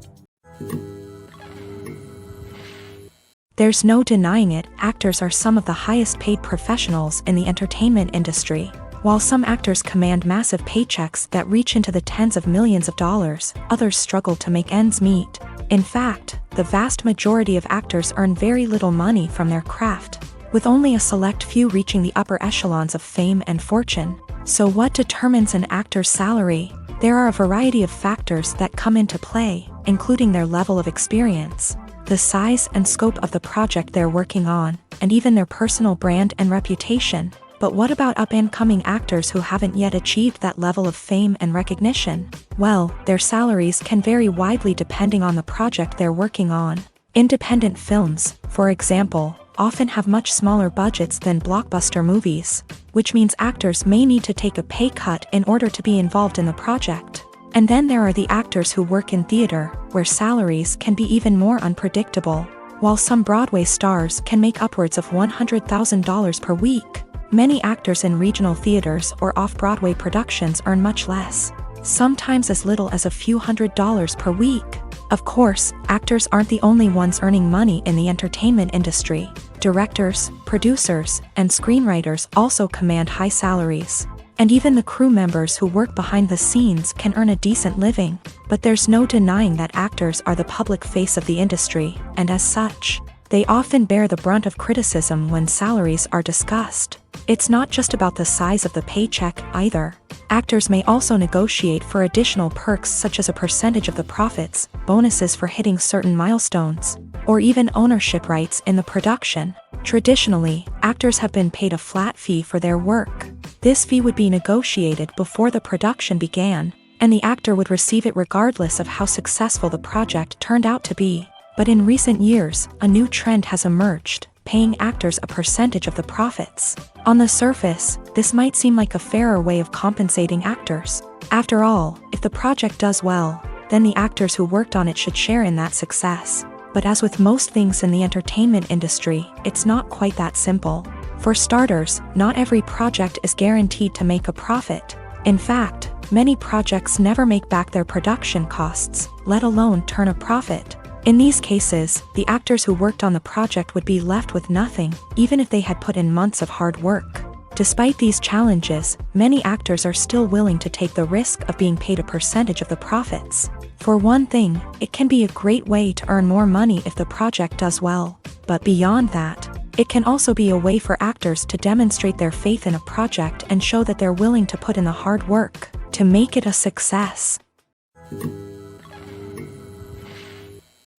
There's no denying it, actors are some of the highest-paid professionals in the entertainment industry. While some actors command massive paychecks that reach into the tens of millions of dollars, others struggle to make ends meet. In fact, the vast majority of actors earn very little money from their craft, with only a select few reaching the upper echelons of fame and fortune. So what determines an actor's salary? There are a variety of factors that come into play, including their level of experience, the size and scope of the project they're working on, and even their personal brand and reputation. But what about up-and-coming actors who haven't yet achieved that level of fame and recognition? Well, their salaries can vary widely depending on the project they're working on. Independent films, for example, often have much smaller budgets than blockbuster movies, which means actors may need to take a pay cut in order to be involved in the project. And then there are the actors who work in theater, where salaries can be even more unpredictable. While some Broadway stars can make upwards of $100,000 per week, many actors in regional theaters or off-Broadway productions earn much less, sometimes as little as a few $100s per week. Of course, actors aren't the only ones earning money in the entertainment industry. Directors, producers, and screenwriters also command high salaries. And even the crew members who work behind the scenes can earn a decent living. But there's no denying that actors are the public face of the industry, and as such, they often bear the brunt of criticism when salaries are discussed. It's not just about the size of the paycheck either. Actors may also negotiate for additional perks such as a percentage of the profits, bonuses for hitting certain milestones, or even ownership rights in the production. Traditionally, actors have been paid a flat fee for their work. This fee would be negotiated before the production began, and the actor would receive it regardless of how successful the project turned out to be. But in recent years, a new trend has emerged, paying actors a percentage of the profits. On the surface, this might seem like a fairer way of compensating actors. After all, if the project does well, then the actors who worked on it should share in that success. But as with most things in the entertainment industry, it's not quite that simple. For starters, not every project is guaranteed to make a profit. In fact, many projects never make back their production costs, let alone turn a profit. In these cases, the actors who worked on the project would be left with nothing, even if they had put in months of hard work. Despite these challenges, many actors are still willing to take the risk of being paid a percentage of the profits. For one thing, it can be a great way to earn more money if the project does well. But beyond that, it can also be a way for actors to demonstrate their faith in a project and show that they're willing to put in the hard work to make it a success.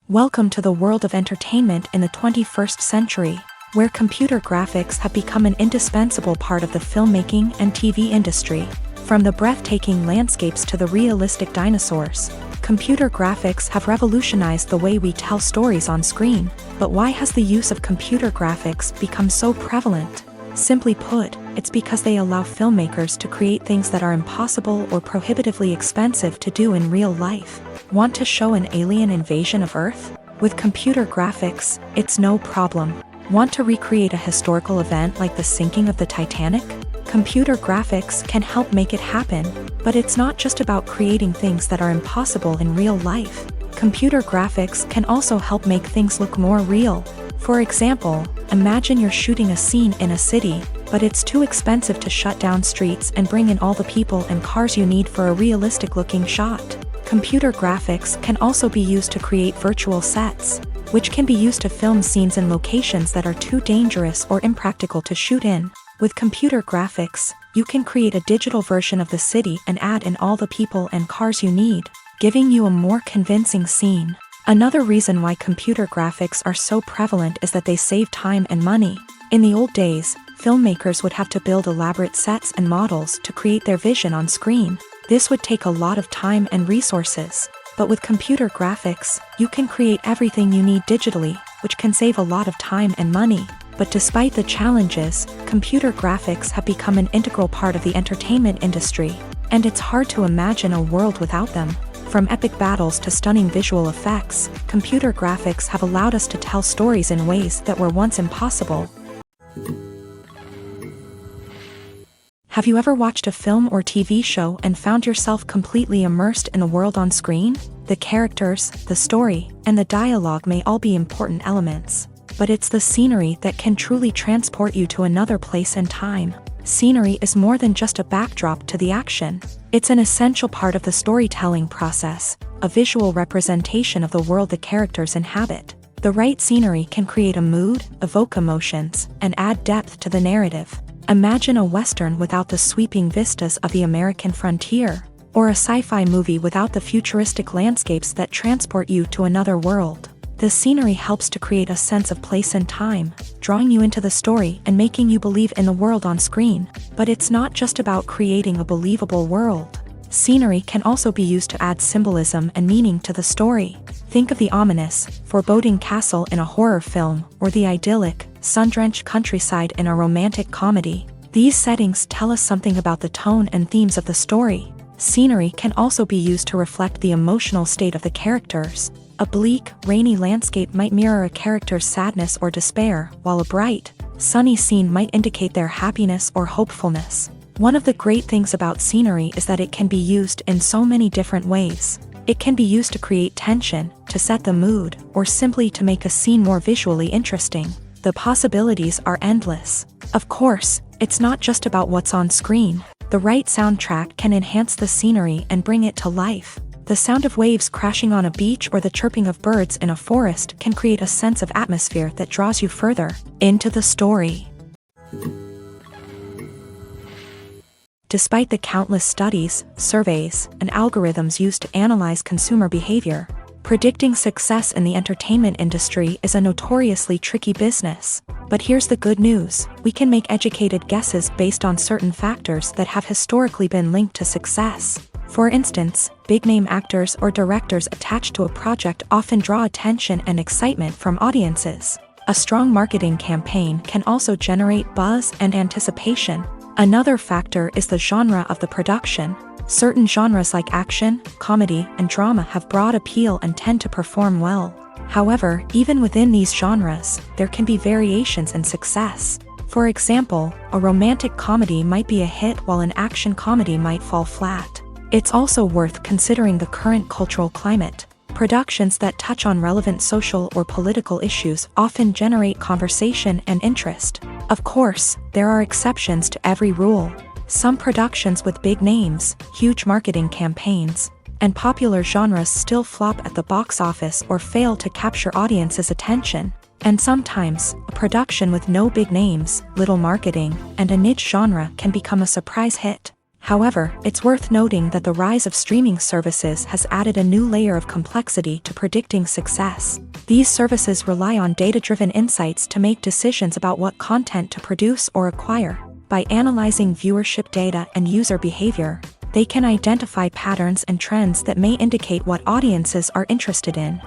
Welcome to the world of entertainment in the 21st century, where computer graphics have become an indispensable part of the filmmaking and TV industry. From the breathtaking landscapes to the realistic dinosaurs, computer graphics have revolutionized the way we tell stories on screen. But why has the use of computer graphics become so prevalent? Simply put, it's because they allow filmmakers to create things that are impossible or prohibitively expensive to do in real life. Want to show an alien invasion of Earth? With computer graphics, it's no problem. Want to recreate a historical event like the sinking of the Titanic? Computer graphics can help make it happen, but it's not just about creating things that are impossible in real life. Computer graphics can also help make things look more real. For example, imagine you're shooting a scene in a city, but it's too expensive to shut down streets and bring in all the people and cars you need for a realistic-looking shot. Computer graphics can also be used to create virtual sets, which can be used to film scenes in locations that are too dangerous or impractical to shoot in. With computer graphics, you can create a digital version of the city and add in all the people and cars you need, giving you a more convincing scene. Another reason why computer graphics are so prevalent is that they save time and money. In the old days, filmmakers would have to build elaborate sets and models to create their vision on screen. This would take a lot of time and resources. But with computer graphics, you can create everything you need digitally, which can save a lot of time and money. But despite the challenges, computer graphics have become an integral part of the entertainment industry, and it's hard to imagine a world without them. From epic battles to stunning visual effects, computer graphics have allowed us to tell stories in ways that were once impossible. Have you ever watched a film or TV show and found yourself completely immersed in the world on screen? The characters, the story, and the dialogue may all be important elements, but it's the scenery that can truly transport you to another place and time. Scenery is more than just a backdrop to the action. It's an essential part of the storytelling process, a visual representation of the world the characters inhabit. The right scenery can create a mood, evoke emotions, and add depth to the narrative. Imagine a Western without the sweeping vistas of the American frontier, or a sci-fi movie without the futuristic landscapes that transport you to another world. The scenery helps to create a sense of place and time, drawing you into the story and making you believe in the world on screen. But it's not just about creating a believable world. Scenery can also be used to add symbolism and meaning to the story. Think of the ominous, foreboding castle in a horror film, or the idyllic, sun-drenched countryside in a romantic comedy. These settings tell us something about the tone and themes of the story. Scenery can also be used to reflect the emotional state of the characters. A bleak, rainy landscape might mirror a character's sadness or despair, while a bright, sunny scene might indicate their happiness or hopefulness. One of the great things about scenery is that it can be used in so many different ways. It can be used to create tension, to set the mood, or simply to make a scene more visually interesting. The possibilities are endless. Of course, it's not just about what's on screen. The right soundtrack can enhance the scenery and bring it to life. The sound of waves crashing on a beach or the chirping of birds in a forest can create a sense of atmosphere that draws you further into the story. Despite the countless studies, surveys, and algorithms used to analyze consumer behavior, predicting success in the entertainment industry is a notoriously tricky business. But here's the good news: we can make educated guesses based on certain factors that have historically been linked to success. For instance, big-name actors or directors attached to a project often draw attention and excitement from audiences. A strong marketing campaign can also generate buzz and anticipation. Another factor is the genre of the production. Certain genres like action, comedy, and drama have broad appeal and tend to perform well. However, even within these genres, there can be variations in success. For example, a romantic comedy might be a hit while an action comedy might fall flat. It's also worth considering the current cultural climate. Productions that touch on relevant social or political issues often generate conversation and interest. Of course, there are exceptions to every rule. Some productions with big names, huge marketing campaigns, and popular genres still flop at the box office or fail to capture audiences' attention. And sometimes, a production with no big names, little marketing, and a niche genre can become a surprise hit. However, it's worth noting that the rise of streaming services has added a new layer of complexity to predicting success. These services rely on data-driven insights to make decisions about what content to produce or acquire. By analyzing viewership data and user behavior, they can identify patterns and trends that may indicate what audiences are interested in.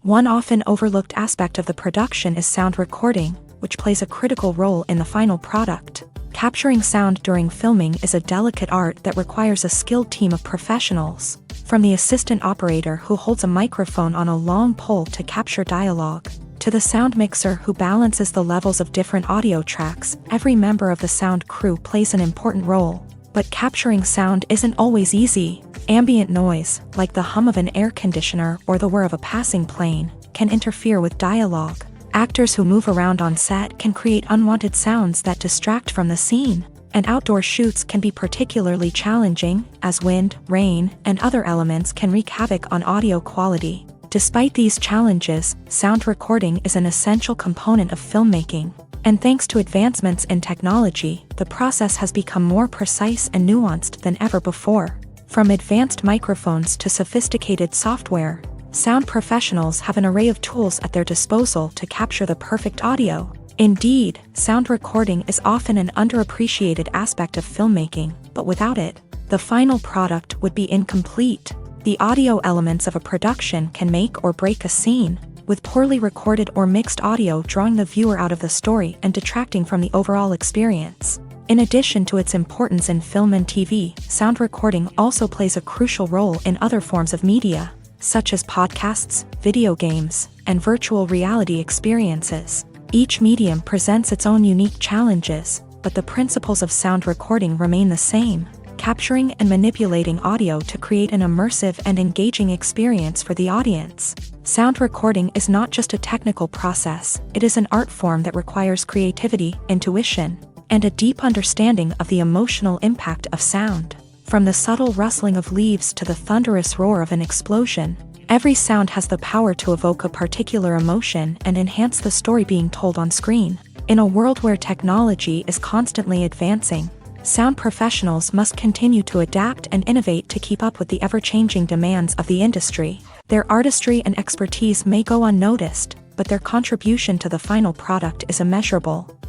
One often overlooked aspect of the production is sound recording, which plays a critical role in the final product. Capturing sound during filming is a delicate art that requires a skilled team of professionals. From the assistant operator who holds a microphone on a long pole to capture dialogue, to the sound mixer who balances the levels of different audio tracks, every member of the sound crew plays an important role. But capturing sound isn't always easy. Ambient noise, like the hum of an air conditioner or the whir of a passing plane, can interfere with dialogue. Actors who move around on set can create unwanted sounds that distract from the scene. And outdoor shoots can be particularly challenging, as wind, rain, and other elements can wreak havoc on audio quality. Despite these challenges, sound recording is an essential component of filmmaking. And thanks to advancements in technology, the process has become more precise and nuanced than ever before. From advanced microphones to sophisticated software, sound professionals have an array of tools at their disposal to capture the perfect audio. Indeed, sound recording is often an underappreciated aspect of filmmaking, but without it, the final product would be incomplete. The audio elements of a production can make or break a scene, with poorly recorded or mixed audio drawing the viewer out of the story and detracting from the overall experience. In addition to its importance in film and TV, sound recording also plays a crucial role in other forms of media, such as podcasts, video games, and virtual reality experiences. Each medium presents its own unique challenges, but the principles of sound recording remain the same: capturing and manipulating audio to create an immersive and engaging experience for the audience. Sound recording is not just a technical process, it is an art form that requires creativity, intuition, and a deep understanding of the emotional impact of sound. From the subtle rustling of leaves to the thunderous roar of an explosion, every sound has the power to evoke a particular emotion and enhance the story being told on screen. In a world where technology is constantly advancing, sound professionals must continue to adapt and innovate to keep up with the ever-changing demands of the industry. Their artistry and expertise may go unnoticed, but their contribution to the final product is immeasurable.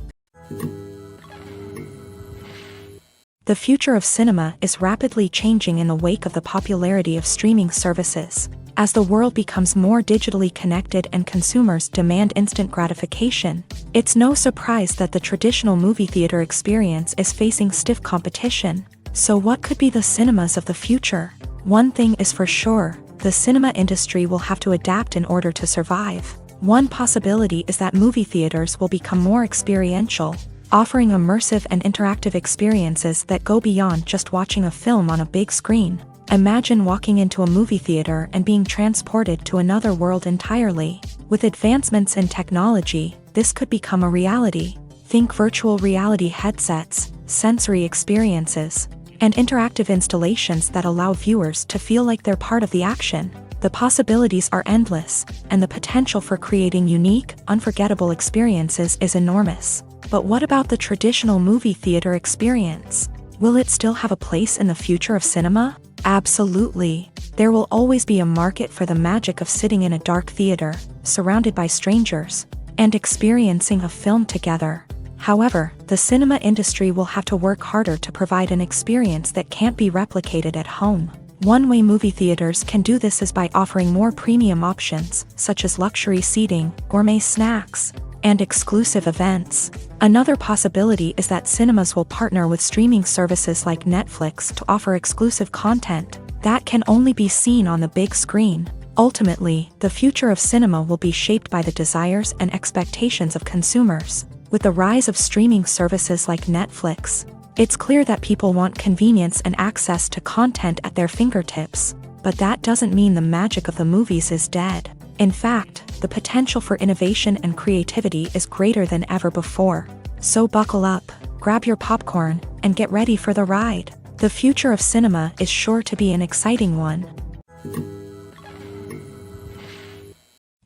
The future of cinema is rapidly changing in the wake of the popularity of streaming services. As the world becomes more digitally connected and consumers demand instant gratification, it's no surprise that the traditional movie theater experience is facing stiff competition. So what could be the cinemas of the future? One thing is for sure, the cinema industry will have to adapt in order to survive. One possibility is that movie theaters will become more experiential, offering immersive and interactive experiences that go beyond just watching a film on a big screen. Imagine walking into a movie theater and being transported to another world entirely. With advancements in technology, this could become a reality. Think virtual reality headsets, sensory experiences, and interactive installations that allow viewers to feel like they're part of the action. The possibilities are endless, and the potential for creating unique, unforgettable experiences is enormous. But what about the traditional movie theater experience? Will it still have a place in the future of cinema? Absolutely. There will always be a market for the magic of sitting in a dark theater, surrounded by strangers, and experiencing a film together. However, the cinema industry will have to work harder to provide an experience that can't be replicated at home. One way movie theaters can do this is by offering more premium options, such as luxury seating, gourmet snacks, and exclusive events. Another possibility is that cinemas will partner with streaming services like Netflix to offer exclusive content that can only be seen on the big screen. Ultimately, the future of cinema will be shaped by the desires and expectations of consumers. With the rise of streaming services like Netflix, it's clear that people want convenience and access to content at their fingertips. But that doesn't mean the magic of the movies is dead. In fact, the potential for innovation and creativity is greater than ever before. So buckle up, grab your popcorn, and get ready for the ride. The future of cinema is sure to be an exciting one.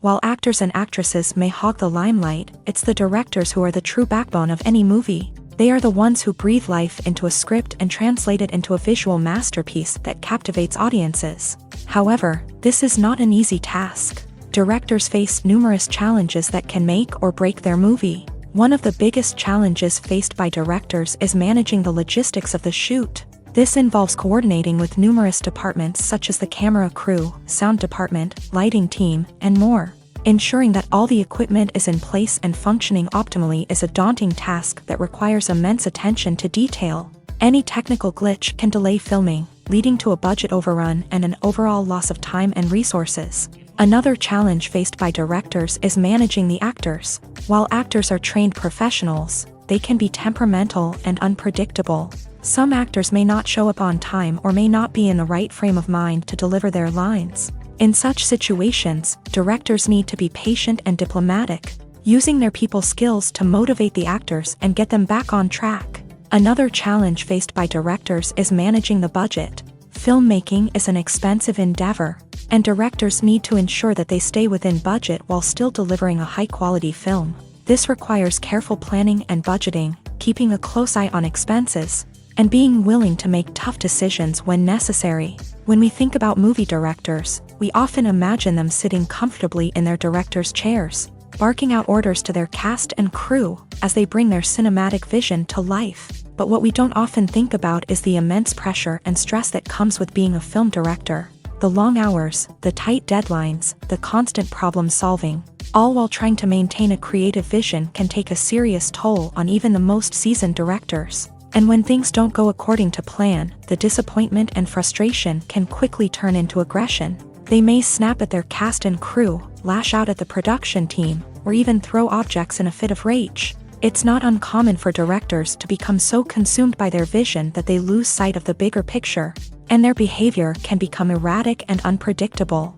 While actors and actresses may hog the limelight, it's the directors who are the true backbone of any movie. They are the ones who breathe life into a script and translate it into a visual masterpiece that captivates audiences. However, this is not an easy task. Directors face numerous challenges that can make or break their movie. One of the biggest challenges faced by directors is managing the logistics of the shoot. This involves coordinating with numerous departments such as the camera crew, sound department, lighting team, and more. Ensuring that all the equipment is in place and functioning optimally is a daunting task that requires immense attention to detail. Any technical glitch can delay filming, leading to a budget overrun and an overall loss of time and resources. Another challenge faced by directors is managing the actors. While actors are trained professionals, they can be temperamental and unpredictable. Some actors may not show up on time or may not be in the right frame of mind to deliver their lines. In such situations, directors need to be patient and diplomatic, using their people skills to motivate the actors and get them back on track. Another challenge faced by directors is managing the budget. Filmmaking is an expensive endeavor, and directors need to ensure that they stay within budget while still delivering a high-quality film. This requires careful planning and budgeting, keeping a close eye on expenses, and being willing to make tough decisions when necessary. When we think about movie directors, we often imagine them sitting comfortably in their director's chairs, barking out orders to their cast and crew as they bring their cinematic vision to life. But what we don't often think about is the immense pressure and stress that comes with being a film director. The long hours, the tight deadlines, the constant problem solving, all while trying to maintain a creative vision can take a serious toll on even the most seasoned directors. And when things don't go according to plan, the disappointment and frustration can quickly turn into aggression. They may snap at their cast and crew, lash out at the production team, or even throw objects in a fit of rage. It's not uncommon for directors to become so consumed by their vision that they lose sight of the bigger picture, and their behavior can become erratic and unpredictable.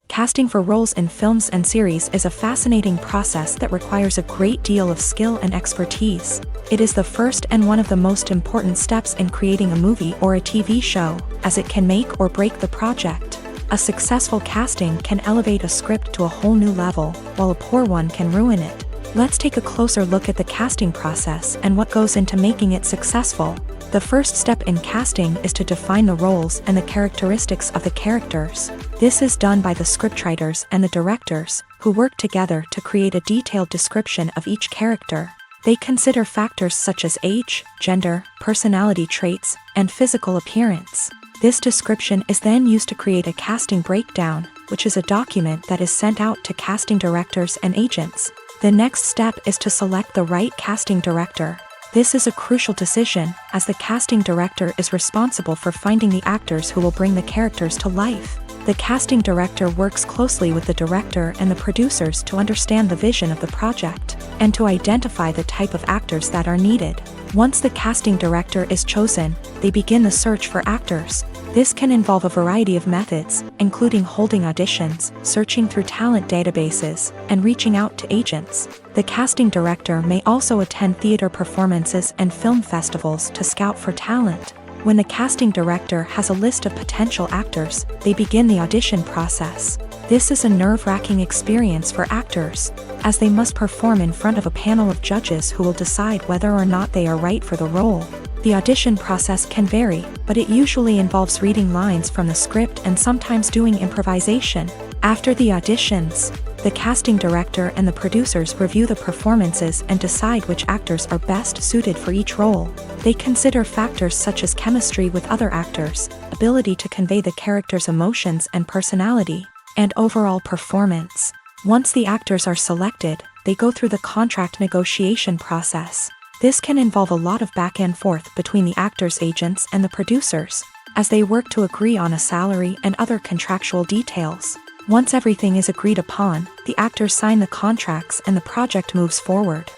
Casting for roles in films and series is a fascinating process that requires a great deal of skill and expertise. It is the first and one of the most important steps in creating a movie or a TV show, as it can make or break the project. A successful casting can elevate a script to a whole new level, while a poor one can ruin it. Let's take a closer look at the casting process and what goes into making it successful. The first step in casting is to define the roles and the characteristics of the characters. This is done by the scriptwriters and the directors, who work together to create a detailed description of each character. They consider factors such as age, gender, personality traits, and physical appearance. This description is then used to create a casting breakdown, which is a document that is sent out to casting directors and agents. The next step is to select the right casting director. This is a crucial decision, as the casting director is responsible for finding the actors who will bring the characters to life. The casting director works closely with the director and the producers to understand the vision of the project, and to identify the type of actors that are needed. Once the casting director is chosen, they begin the search for actors. This can involve a variety of methods, including holding auditions, searching through talent databases, and reaching out to agents. The casting director may also attend theater performances and film festivals to scout for talent. When the casting director has a list of potential actors, they begin the audition process. This is a nerve-wracking experience for actors, as they must perform in front of a panel of judges who will decide whether or not they are right for the role. The audition process can vary, but it usually involves reading lines from the script and sometimes doing improvisation. After the auditions, The casting director and the producers review the performances and decide which actors are best suited for each role. They consider factors such as chemistry with other actors, ability to convey the character's emotions and personality, and overall performance. Once the actors are selected, they go through the contract negotiation process. This can involve a lot of back and forth between the actors' agents and the producers, as they work to agree on a salary and other contractual details. Once everything is agreed upon, the actors sign the contracts and the project moves forward.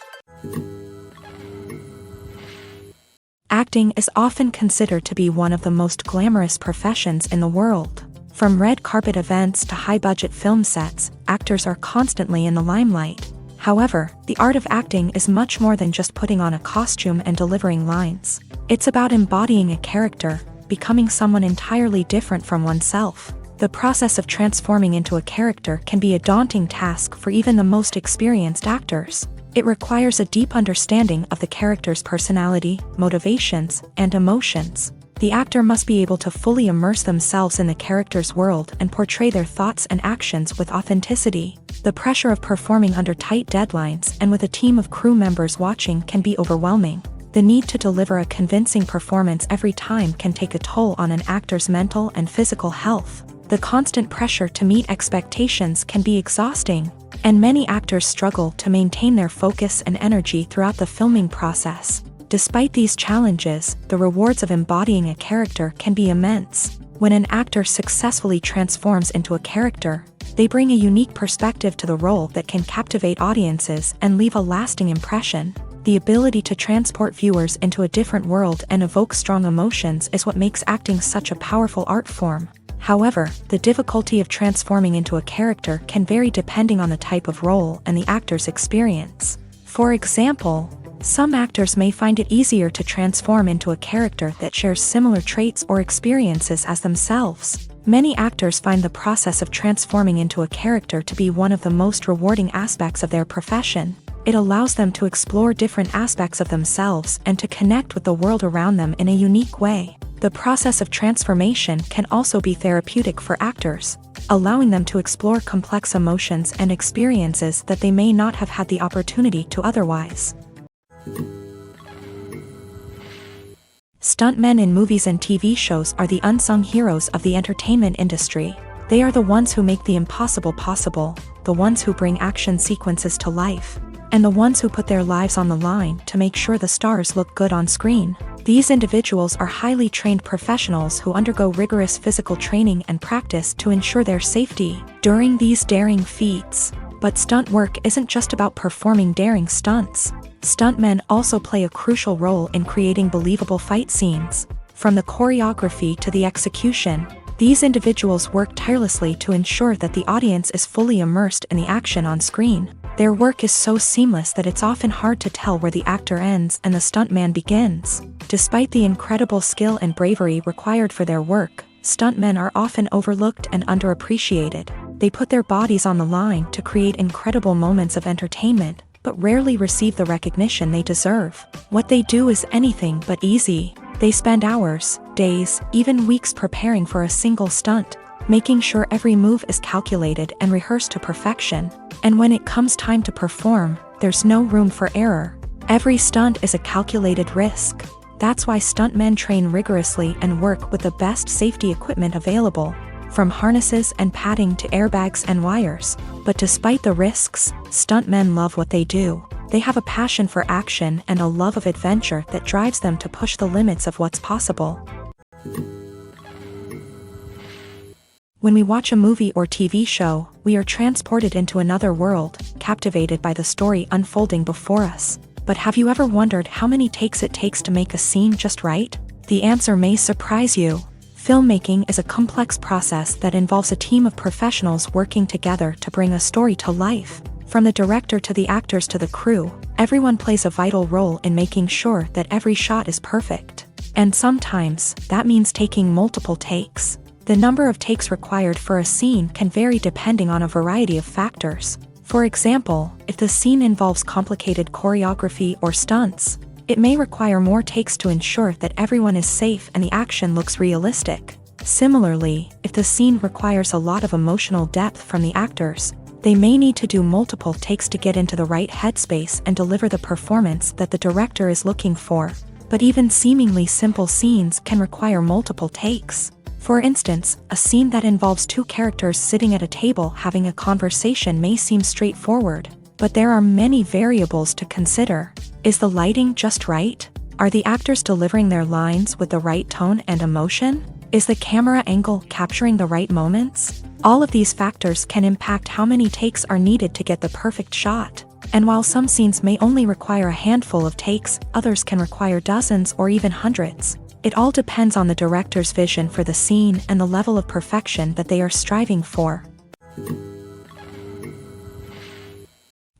Acting is often considered to be one of the most glamorous professions in the world. From red carpet events to high-budget film sets, actors are constantly in the limelight. However, the art of acting is much more than just putting on a costume and delivering lines. It's about embodying a character, becoming someone entirely different from oneself. The process of transforming into a character can be a daunting task for even the most experienced actors. It requires a deep understanding of the character's personality, motivations, and emotions. The actor must be able to fully immerse themselves in the character's world and portray their thoughts and actions with authenticity. The pressure of performing under tight deadlines and with a team of crew members watching can be overwhelming. The need to deliver a convincing performance every time can take a toll on an actor's mental and physical health. The constant pressure to meet expectations can be exhausting, and many actors struggle to maintain their focus and energy throughout the filming process. Despite these challenges, the rewards of embodying a character can be immense. When an actor successfully transforms into a character, they bring a unique perspective to the role that can captivate audiences and leave a lasting impression. The ability to transport viewers into a different world and evoke strong emotions is what makes acting such a powerful art form. However, the difficulty of transforming into a character can vary depending on the type of role and the actor's experience. For example, some actors may find it easier to transform into a character that shares similar traits or experiences as themselves. Many actors find the process of transforming into a character to be one of the most rewarding aspects of their profession. It allows them to explore different aspects of themselves and to connect with the world around them in a unique way. The process of transformation can also be therapeutic for actors, allowing them to explore complex emotions and experiences that they may not have had the opportunity to otherwise. Stuntmen in movies and TV shows are the unsung heroes of the entertainment industry. They are the ones who make the impossible possible, the ones who bring action sequences to life, and the ones who put their lives on the line to make sure the stars look good on screen. These individuals are highly trained professionals who undergo rigorous physical training and practice to ensure their safety during these daring feats. But stunt work isn't just about performing daring stunts. Stuntmen also play a crucial role in creating believable fight scenes. From the choreography to the execution, these individuals work tirelessly to ensure that the audience is fully immersed in the action on screen. Their work is so seamless that it's often hard to tell where the actor ends and the stuntman begins. Despite the incredible skill and bravery required for their work, stuntmen are often overlooked and underappreciated. They put their bodies on the line to create incredible moments of entertainment, but rarely receive the recognition they deserve. What they do is anything but easy. They spend hours, days, even weeks preparing for a single stunt, making sure every move is calculated and rehearsed to perfection. And when it comes time to perform, there's no room for error. Every stunt is a calculated risk. That's why stuntmen train rigorously and work with the best safety equipment available, from harnesses and padding to airbags and wires. But despite the risks, stuntmen love what they do. They have a passion for action and a love of adventure that drives them to push the limits of what's possible. When we watch a movie or TV show, we are transported into another world, captivated by the story unfolding before us. But have you ever wondered how many takes it takes to make a scene just right? The answer may surprise you. Filmmaking is a complex process that involves a team of professionals working together to bring a story to life. From the director to the actors to the crew, everyone plays a vital role in making sure that every shot is perfect. And sometimes, that means taking multiple takes. The number of takes required for a scene can vary depending on a variety of factors. For example, if the scene involves complicated choreography or stunts, it may require more takes to ensure that everyone is safe and the action looks realistic. Similarly, if the scene requires a lot of emotional depth from the actors, They may need to do multiple takes to get into the right headspace and deliver the performance that the director is looking for. But even seemingly simple scenes can require multiple takes. For instance, a scene that involves two characters sitting at a table having a conversation may seem straightforward, but there are many variables to consider. Is the lighting just right? Are the actors delivering their lines with the right tone and emotion? Is the camera angle capturing the right moments? All of these factors can impact how many takes are needed to get the perfect shot. And while some scenes may only require a handful of takes, others can require dozens or even hundreds. It all depends on the director's vision for the scene and the level of perfection that they are striving for.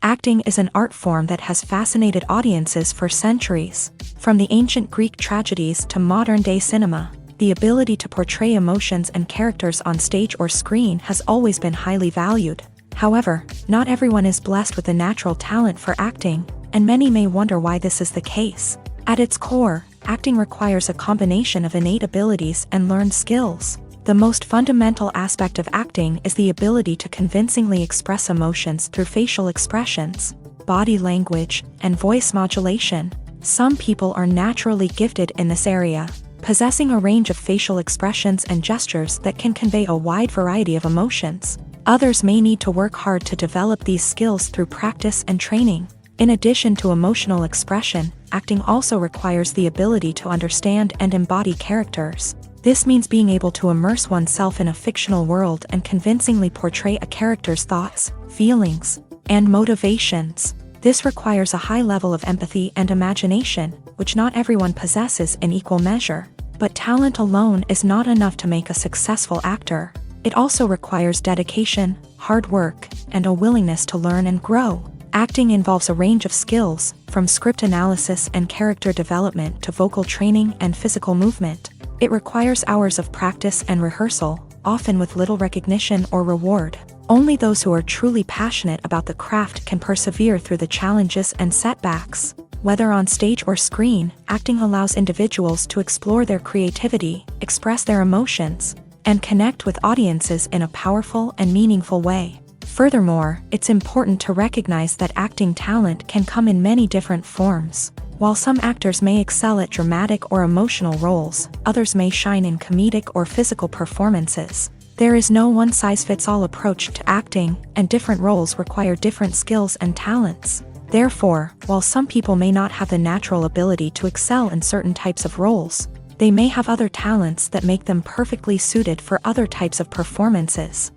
Acting is an art form that has fascinated audiences for centuries. From the ancient Greek tragedies to modern-day cinema, the ability to portray emotions and characters on stage or screen has always been highly valued. However, not everyone is blessed with a natural talent for acting, and many may wonder why this is the case. At its core, acting requires a combination of innate abilities and learned skills. The most fundamental aspect of acting is the ability to convincingly express emotions through facial expressions, body language, and voice modulation. Some people are naturally gifted in this area, possessing a range of facial expressions and gestures that can convey a wide variety of emotions. Others may need to work hard to develop these skills through practice and training. In addition to emotional expression, acting also requires the ability to understand and embody characters. This means being able to immerse oneself in a fictional world and convincingly portray a character's thoughts, feelings, and motivations. This requires a high level of empathy and imagination, which not everyone possesses in equal measure. But talent alone is not enough to make a successful actor. It also requires dedication, hard work, and a willingness to learn and grow. Acting involves a range of skills, from script analysis and character development to vocal training and physical movement. It requires hours of practice and rehearsal, often with little recognition or reward. Only those who are truly passionate about the craft can persevere through the challenges and setbacks. Whether on stage or screen, acting allows individuals to explore their creativity, express their emotions, and connect with audiences in a powerful and meaningful way. Furthermore, it's important to recognize that acting talent can come in many different forms. While some actors may excel at dramatic or emotional roles, others may shine in comedic or physical performances. There is no one-size-fits-all approach to acting, and different roles require different skills and talents. Therefore, while some people may not have the natural ability to excel in certain types of roles, they may have other talents that make them perfectly suited for other types of performances.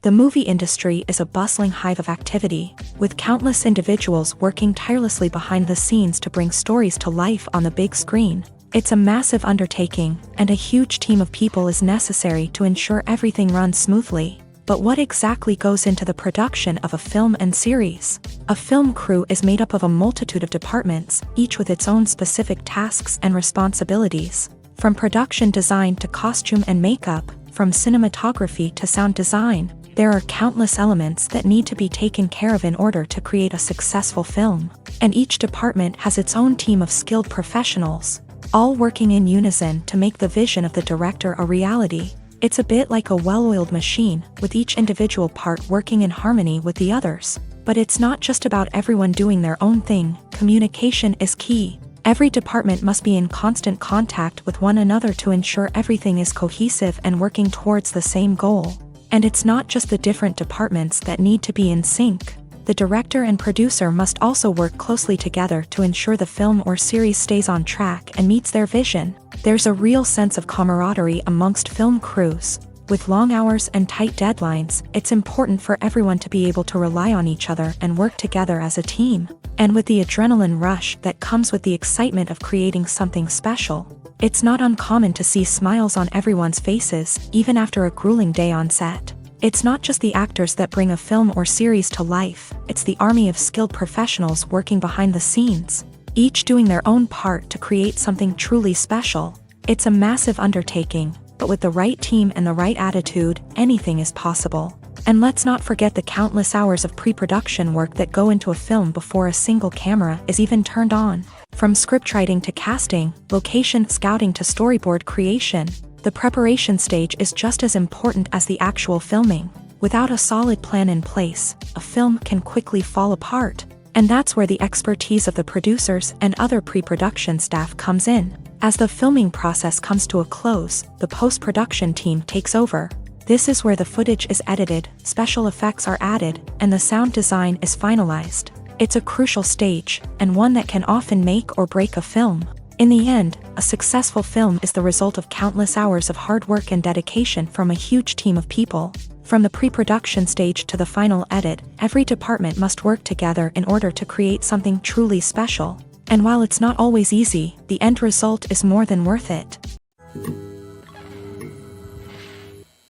The movie industry is a bustling hive of activity, with countless individuals working tirelessly behind the scenes to bring stories to life on the big screen. It's a massive undertaking, and a huge team of people is necessary to ensure everything runs smoothly. But what exactly goes into the production of a film and series? A film crew is made up of a multitude of departments, each with its own specific tasks and responsibilities. From production design to costume and makeup, from cinematography to sound design, there are countless elements that need to be taken care of in order to create a successful film. And each department has its own team of skilled professionals, all working in unison to make the vision of the director a reality. It's a bit like a well-oiled machine, with each individual part working in harmony with the others. But it's not just about everyone doing their own thing. Communication is key. Every department must be in constant contact with one another to ensure everything is cohesive and working towards the same goal. And it's not just the different departments that need to be in sync. The director and producer must also work closely together to ensure the film or series stays on track and meets their vision. There's a real sense of camaraderie amongst film crews. With long hours and tight deadlines, it's important for everyone to be able to rely on each other and work together as a team. And with the adrenaline rush that comes with the excitement of creating something special, it's not uncommon to see smiles on everyone's faces, even after a grueling day on set. It's not just the actors that bring a film or series to life, it's the army of skilled professionals working behind the scenes, each doing their own part to create something truly special. It's a massive undertaking, but with the right team and the right attitude, anything is possible. And let's not forget the countless hours of pre-production work that go into a film before a single camera is even turned on. From scriptwriting to casting, location scouting to storyboard creation, The preparation stage is just as important as the actual filming. Without a solid plan in place, a film can quickly fall apart. And that's where the expertise of the producers and other pre-production staff comes in. As the filming process comes to a close, the post-production team takes over. This is where the footage is edited, special effects are added, and the sound design is finalized. It's a crucial stage, and one that can often make or break a film. In the end, a successful film is the result of countless hours of hard work and dedication from a huge team of people. From the pre-production stage to the final edit, every department must work together in order to create something truly special. And while it's not always easy, the end result is more than worth it.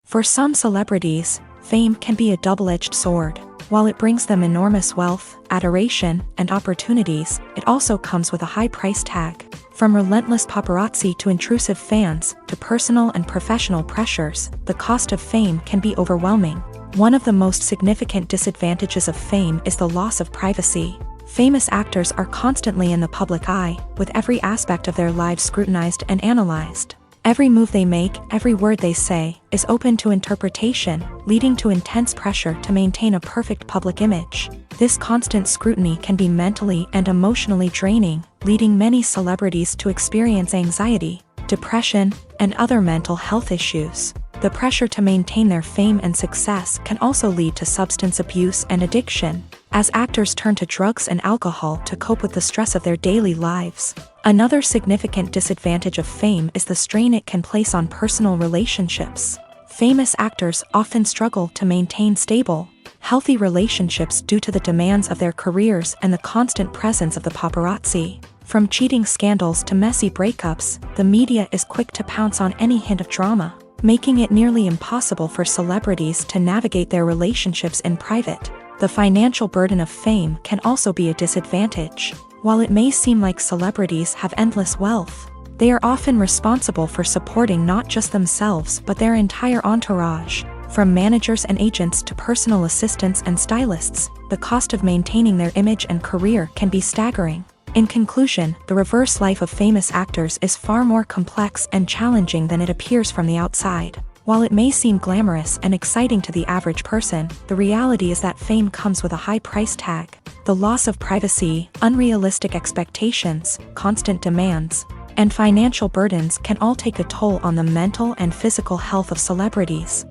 For some celebrities, fame can be a double-edged sword. While it brings them enormous wealth, adoration, and opportunities, it also comes with a high price tag. From relentless paparazzi to intrusive fans, to personal and professional pressures, the cost of fame can be overwhelming. One of the most significant disadvantages of fame is the loss of privacy. Famous actors are constantly in the public eye, with every aspect of their lives scrutinized and analyzed. Every move they make, every word they say, is open to interpretation, leading to intense pressure to maintain a perfect public image. This constant scrutiny can be mentally and emotionally draining, leading many celebrities to experience anxiety, depression, and other mental health issues. The pressure to maintain their fame and success can also lead to substance abuse and addiction, as actors turn to drugs and alcohol to cope with the stress of their daily lives. Another significant disadvantage of fame is the strain it can place on personal relationships. Famous actors often struggle to maintain stable, healthy relationships due to the demands of their careers and the constant presence of the paparazzi. From cheating scandals to messy breakups, the media is quick to pounce on any hint of drama, making it nearly impossible for celebrities to navigate their relationships in private. The financial burden of fame can also be a disadvantage. While it may seem like celebrities have endless wealth, they are often responsible for supporting not just themselves but their entire entourage. From managers and agents to personal assistants and stylists, the cost of maintaining their image and career can be staggering. In conclusion, the reverse life of famous actors is far more complex and challenging than it appears from the outside. While it may seem glamorous and exciting to the average person, the reality is that fame comes with a high price tag. The loss of privacy, unrealistic expectations, constant demands, and financial burdens can all take a toll on the mental and physical health of celebrities.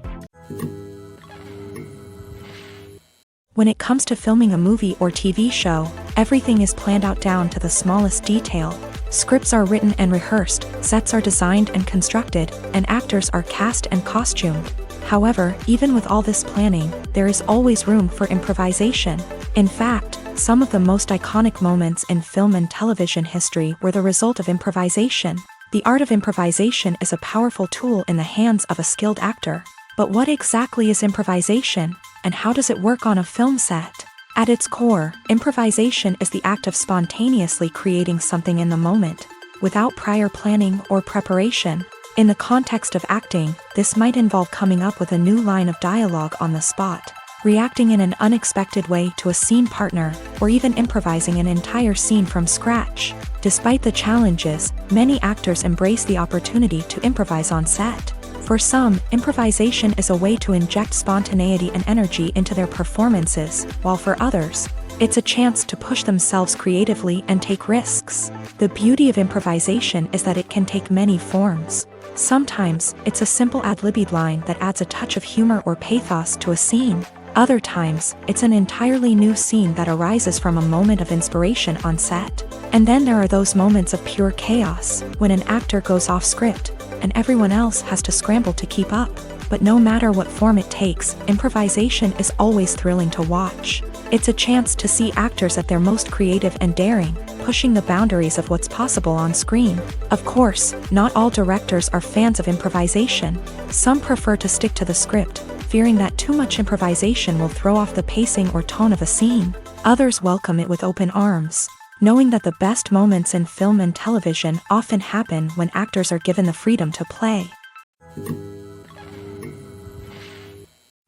When it comes to filming a movie or TV show, everything is planned out down to the smallest detail. Scripts are written and rehearsed, sets are designed and constructed, and actors are cast and costumed. However, even with all this planning, there is always room for improvisation. In fact, some of the most iconic moments in film and television history were the result of improvisation. The art of improvisation is a powerful tool in the hands of a skilled actor. But what exactly is improvisation, and how does it work on a film set? At its core, improvisation is the act of spontaneously creating something in the moment, without prior planning or preparation. In the context of acting, this might involve coming up with a new line of dialogue on the spot, reacting in an unexpected way to a scene partner, or even improvising an entire scene from scratch. Despite the challenges, many actors embrace the opportunity to improvise on set. For some, improvisation is a way to inject spontaneity and energy into their performances, while for others, it's a chance to push themselves creatively and take risks. The beauty of improvisation is that it can take many forms. Sometimes, it's a simple ad-libbed line that adds a touch of humor or pathos to a scene. Other times, it's an entirely new scene that arises from a moment of inspiration on set. And then there are those moments of pure chaos, when an actor goes off script, and everyone else has to scramble to keep up. But no matter what form it takes, improvisation is always thrilling to watch. It's a chance to see actors at their most creative and daring, pushing the boundaries of what's possible on screen. Of course, not all directors are fans of improvisation. Some prefer to stick to the script, fearing that too much improvisation will throw off the pacing or tone of a scene. Others welcome it with open arms, knowing that the best moments in film and television often happen when actors are given the freedom to play.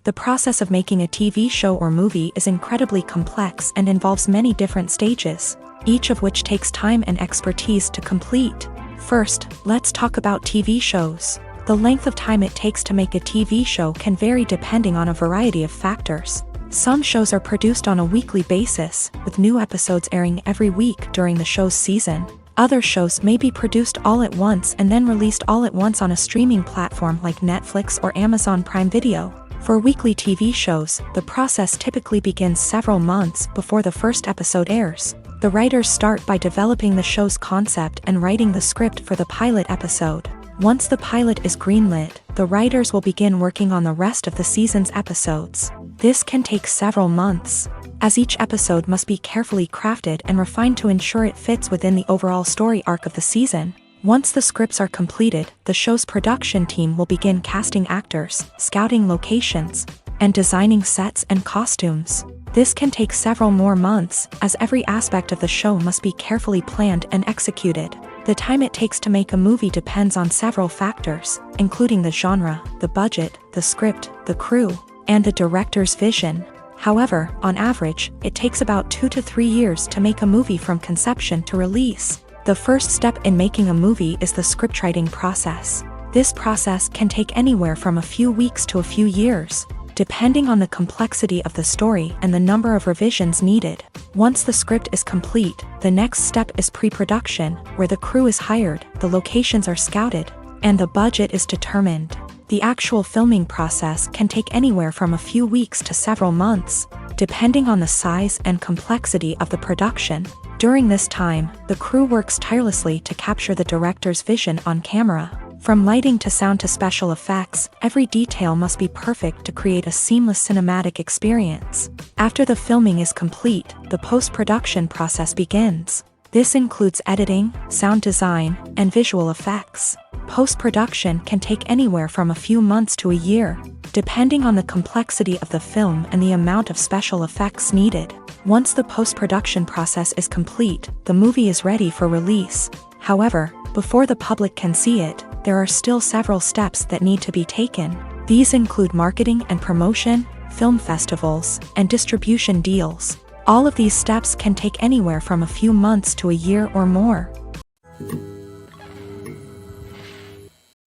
The process of making a TV show or movie is incredibly complex and involves many different stages, each of which takes time and expertise to complete. First, let's talk about TV shows. The length of time it takes to make a TV show can vary depending on a variety of factors. Some shows are produced on a weekly basis, with new episodes airing every week during the show's season. Other shows may be produced all at once and then released all at once on a streaming platform like Netflix or Amazon Prime Video. For weekly TV shows, the process typically begins several months before the first episode airs. The writers start by developing the show's concept and writing the script for the pilot episode. Once the pilot is greenlit, the writers will begin working on the rest of the season's episodes. This can take several months, as each episode must be carefully crafted and refined to ensure it fits within the overall story arc of the season. Once the scripts are completed, the show's production team will begin casting actors, scouting locations, and designing sets and costumes. This can take several more months, as every aspect of the show must be carefully planned and executed. The time it takes to make a movie depends on several factors, including the genre, the budget, the script, the crew, and the director's vision. However, on average, it takes about 2 to 3 years to make a movie from conception to release. The first step in making a movie is the scriptwriting process. This process can take anywhere from a few weeks to a few years, depending on the complexity of the story and the number of revisions needed. Once the script is complete, the next step is pre-production, where the crew is hired, the locations are scouted, and the budget is determined. The actual filming process can take anywhere from a few weeks to several months, depending on the size and complexity of the production. During this time, the crew works tirelessly to capture the director's vision on camera. From lighting to sound to special effects, every detail must be perfect to create a seamless cinematic experience. After the filming is complete, the post-production process begins. This includes editing, sound design, and visual effects. Post-production can take anywhere from a few months to a year, depending on the complexity of the film and the amount of special effects needed. Once the post-production process is complete, the movie is ready for release. However, before the public can see it, there are still several steps that need to be taken. These include marketing and promotion, film festivals, and distribution deals. All of these steps can take anywhere from a few months to a year or more.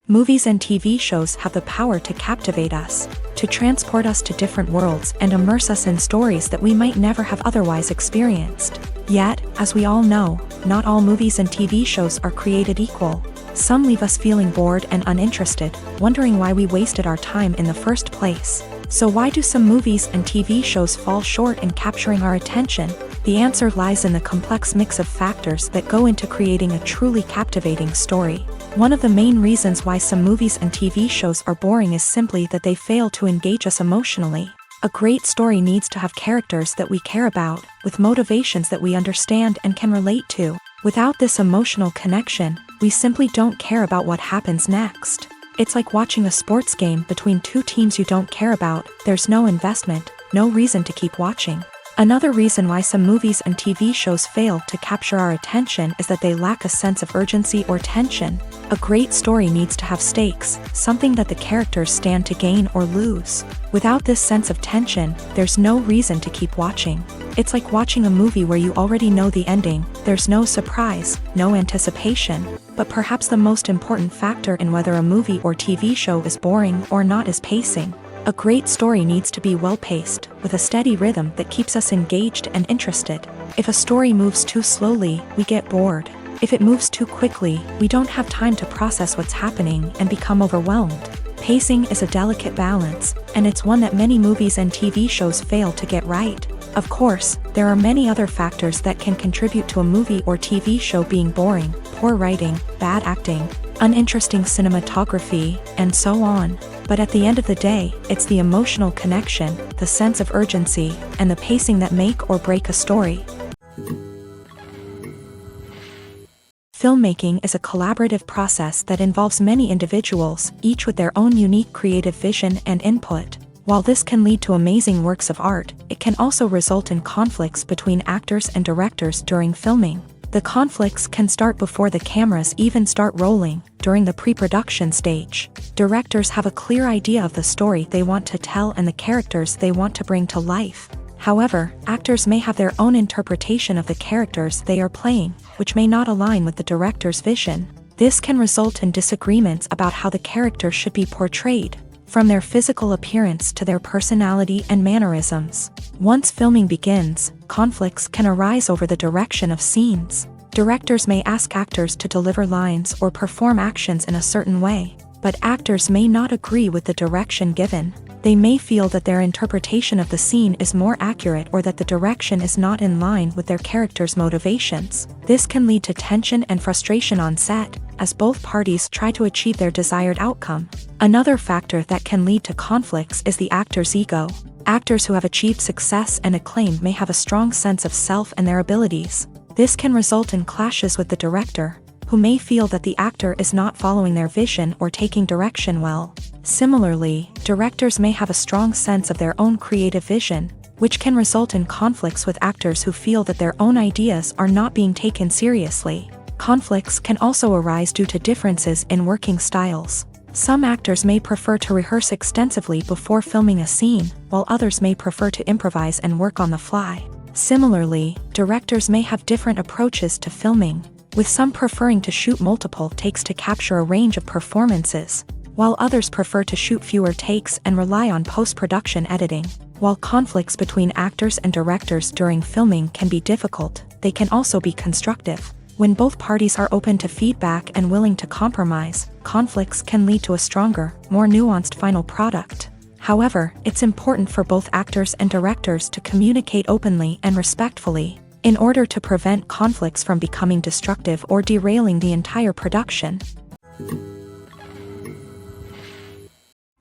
Movies and TV shows have the power to captivate us, to transport us to different worlds and immerse us in stories that we might never have otherwise experienced. Yet, as we all know, not all movies and TV shows are created equal. Some leave us feeling bored and uninterested, wondering why we wasted our time in the first place. So why do some movies and TV shows fall short in capturing our attention? The answer lies in the complex mix of factors that go into creating a truly captivating story. One of the main reasons why some movies and TV shows are boring is simply that they fail to engage us emotionally. A great story needs to have characters that we care about, with motivations that we understand and can relate to. Without this emotional connection, we simply don't care about what happens next. It's like watching a sports game between two teams you don't care about. There's no investment, no reason to keep watching. Another reason why some movies and TV shows fail to capture our attention is that they lack a sense of urgency or tension. A great story needs to have stakes, something that the characters stand to gain or lose. Without this sense of tension, there's no reason to keep watching. It's like watching a movie where you already know the ending. There's no surprise, no anticipation. But perhaps the most important factor in whether a movie or TV show is boring or not is pacing. A great story needs to be well-paced, with a steady rhythm that keeps us engaged and interested. If a story moves too slowly, we get bored. If it moves too quickly, we don't have time to process what's happening and become overwhelmed. Pacing is a delicate balance, and it's one that many movies and TV shows fail to get right. Of course, there are many other factors that can contribute to a movie or TV show being boring: poor writing, bad acting, uninteresting cinematography, and so on. But at the end of the day, it's the emotional connection, the sense of urgency, and the pacing that make or break a story. Filmmaking is a collaborative process that involves many individuals, each with their own unique creative vision and input. While this can lead to amazing works of art, it can also result in conflicts between actors and directors during filming. The conflicts can start before the cameras even start rolling, during the pre-production stage. Directors have a clear idea of the story they want to tell and the characters they want to bring to life. However, actors may have their own interpretation of the characters they are playing, which may not align with the director's vision. This can result in disagreements about how the character should be portrayed, from their physical appearance to their personality and mannerisms. Once filming begins, conflicts can arise over the direction of scenes. Directors may ask actors to deliver lines or perform actions in a certain way, but actors may not agree with the direction given. They may feel that their interpretation of the scene is more accurate or that the direction is not in line with their character's motivations. This can lead to tension and frustration on set, as both parties try to achieve their desired outcome. Another factor that can lead to conflicts is the actor's ego. Actors who have achieved success and acclaim may have a strong sense of self and their abilities. This can result in clashes with the director, who may feel that the actor is not following their vision or taking direction well. Similarly, directors may have a strong sense of their own creative vision, which can result in conflicts with actors who feel that their own ideas are not being taken seriously. Conflicts can also arise due to differences in working styles. Some actors may prefer to rehearse extensively before filming a scene, while others may prefer to improvise and work on the fly. Similarly, directors may have different approaches to filming, with some preferring to shoot multiple takes to capture a range of performances, while others prefer to shoot fewer takes and rely on post-production editing. While conflicts between actors and directors during filming can be difficult, they can also be constructive. When both parties are open to feedback and willing to compromise, conflicts can lead to a stronger, more nuanced final product. However, it's important for both actors and directors to communicate openly and respectfully, in order to prevent conflicts from becoming destructive or derailing the entire production.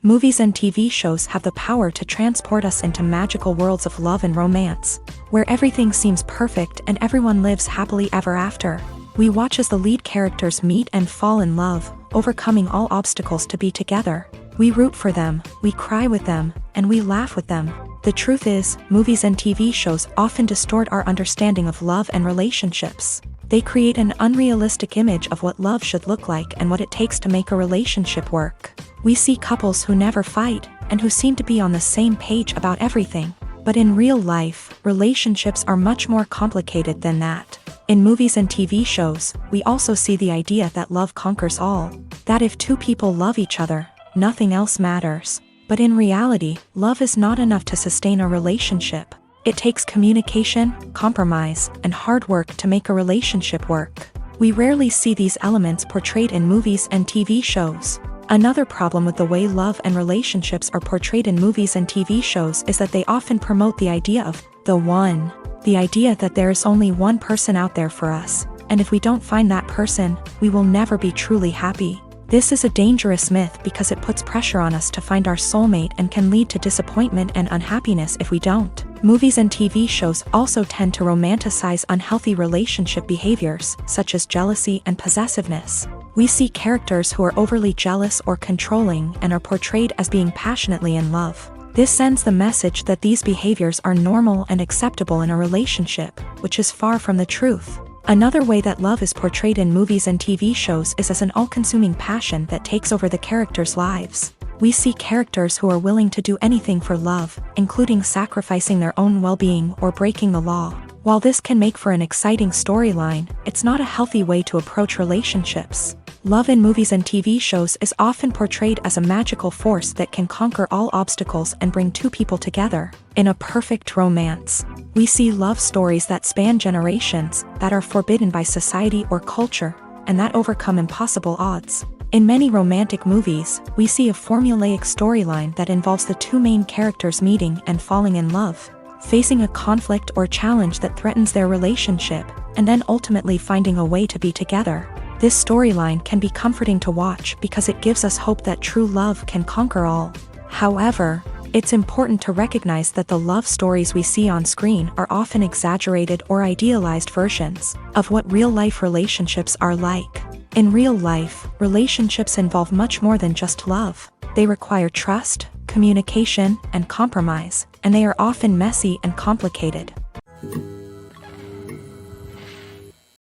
Movies and TV shows have the power to transport us into magical worlds of love and romance, where everything seems perfect and everyone lives happily ever after. We watch as the lead characters meet and fall in love, overcoming all obstacles to be together. We root for them, we cry with them, and we laugh with them. The truth is, movies and TV shows often distort our understanding of love and relationships. They create an unrealistic image of what love should look like and what it takes to make a relationship work. We see couples who never fight, and who seem to be on the same page about everything. But in real life, relationships are much more complicated than that. In movies and TV shows, we also see the idea that love conquers all. That if two people love each other, nothing else matters. But in reality, love is not enough to sustain a relationship. It takes communication, compromise, and hard work to make a relationship work. We rarely see these elements portrayed in movies and TV shows. Another problem with the way love and relationships are portrayed in movies and TV shows is that they often promote the idea of the one. The idea that there is only one person out there for us, and if we don't find that person, we will never be truly happy. This is a dangerous myth because it puts pressure on us to find our soulmate and can lead to disappointment and unhappiness if we don't. Movies and TV shows also tend to romanticize unhealthy relationship behaviors, such as jealousy and possessiveness. We see characters who are overly jealous or controlling and are portrayed as being passionately in love. This sends the message that these behaviors are normal and acceptable in a relationship, which is far from the truth. Another way that love is portrayed in movies and TV shows is as an all-consuming passion that takes over the characters' lives. We see characters who are willing to do anything for love, including sacrificing their own well-being or breaking the law. While this can make for an exciting storyline, it's not a healthy way to approach relationships. Love in movies and TV shows is often portrayed as a magical force that can conquer all obstacles and bring two people together. In a perfect romance, we see love stories that span generations, that are forbidden by society or culture, and that overcome impossible odds. In many romantic movies, we see a formulaic storyline that involves the two main characters meeting and falling in love, facing a conflict or challenge that threatens their relationship, and then ultimately finding a way to be together. This storyline can be comforting to watch because it gives us hope that true love can conquer all. However, it's important to recognize that the love stories we see on screen are often exaggerated or idealized versions of what real-life relationships are like. In real life, relationships involve much more than just love. They require trust, communication, and compromise, and they are often messy and complicated.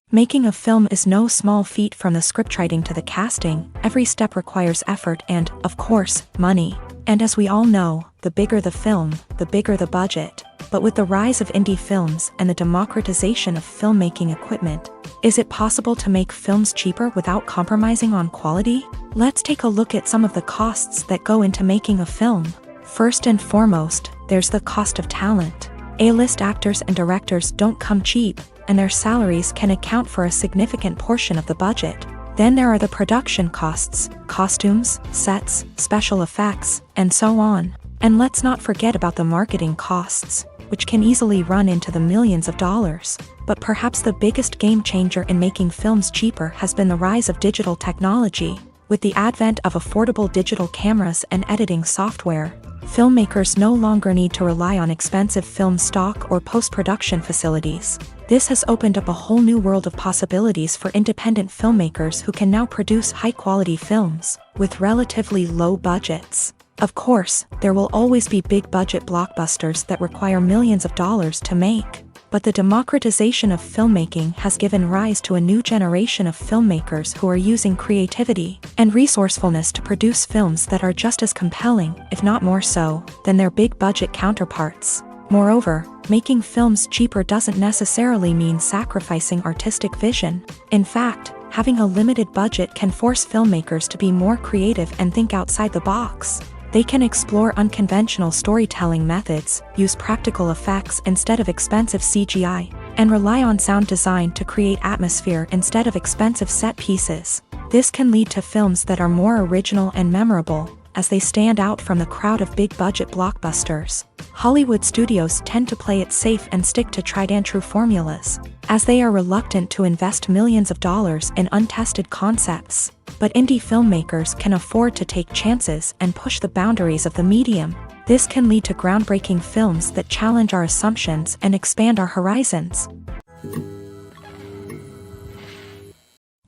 Making a film is no small feat. From the scriptwriting to the casting, every step requires effort and, of course, money. And as we all know, the bigger the film, the bigger the budget. But with the rise of indie films and the democratization of filmmaking equipment, Is it possible to make films cheaper without compromising on quality? Let's take a look at some of the costs that go into making a film. First and foremost, there's the cost of talent. A-list actors and directors don't come cheap, and their salaries can account for a significant portion of the budget. Then there are the production costs, costumes, sets, special effects, and so on. And let's not forget about the marketing costs, which can easily run into the millions of dollars. But perhaps the biggest game changer in making films cheaper has been the rise of digital technology. With the advent of affordable digital cameras and editing software, filmmakers no longer need to rely on expensive film stock or post-production facilities. This has opened up a whole new world of possibilities for independent filmmakers who can now produce high-quality films with relatively low budgets. Of course, there will always be big-budget blockbusters that require millions of dollars to make. But the democratization of filmmaking has given rise to a new generation of filmmakers who are using creativity and resourcefulness to produce films that are just as compelling, if not more so, than their big-budget counterparts. Moreover, making films cheaper doesn't necessarily mean sacrificing artistic vision. In fact, having a limited budget can force filmmakers to be more creative and think outside the box. They can explore unconventional storytelling methods, use practical effects instead of expensive CGI, and rely on sound design to create atmosphere instead of expensive set pieces. This can lead to films that are more original and memorable, as they stand out from the crowd of big-budget blockbusters. Hollywood studios tend to play it safe and stick to tried-and-true formulas, as they are reluctant to invest millions of dollars in untested concepts. But indie filmmakers can afford to take chances and push the boundaries of the medium. This can lead to groundbreaking films that challenge our assumptions and expand our horizons.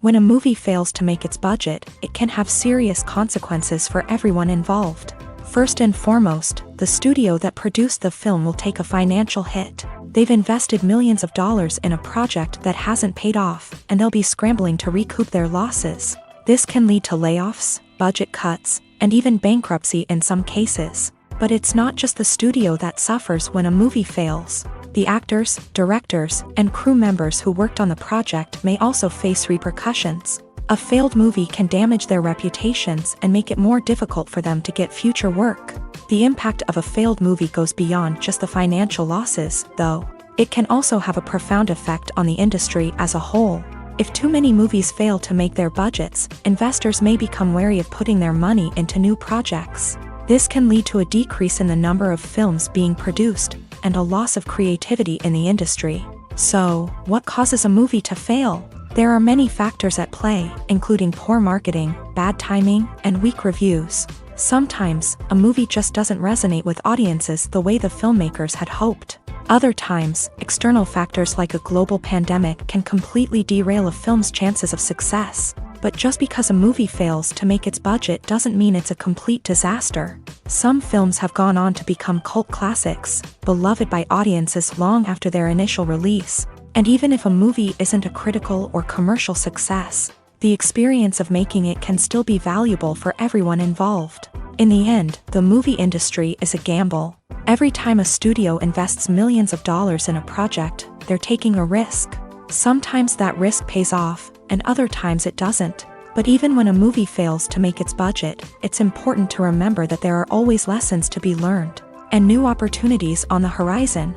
When a movie fails to make its budget, it can have serious consequences for everyone involved. First and foremost, the studio that produced the film will take a financial hit. They've invested millions of dollars in a project that hasn't paid off, and they'll be scrambling to recoup their losses. This can lead to layoffs, budget cuts, and even bankruptcy in some cases. But it's not just the studio that suffers when a movie fails. The actors, directors, and crew members who worked on the project may also face repercussions. A failed movie can damage their reputations and make it more difficult for them to get future work. The impact of a failed movie goes beyond just the financial losses, though. It can also have a profound effect on the industry as a whole. If too many movies fail to make their budgets, investors may become wary of putting their money into new projects. This can lead to a decrease in the number of films being produced, and a loss of creativity in the industry. So, what causes a movie to fail? There are many factors at play, including poor marketing, bad timing, and weak reviews. Sometimes, a movie just doesn't resonate with audiences the way the filmmakers had hoped. Other times, external factors like a global pandemic can completely derail a film's chances of success. But just because a movie fails to make its budget doesn't mean it's a complete disaster. Some films have gone on to become cult classics, beloved by audiences long after their initial release. And even if a movie isn't a critical or commercial success, the experience of making it can still be valuable for everyone involved. In the end, the movie industry is a gamble. Every time a studio invests millions of dollars in a project, they're taking a risk. Sometimes that risk pays off, and other times it doesn't. But even when a movie fails to make its budget, it's important to remember that there are always lessons to be learned, and new opportunities on the horizon.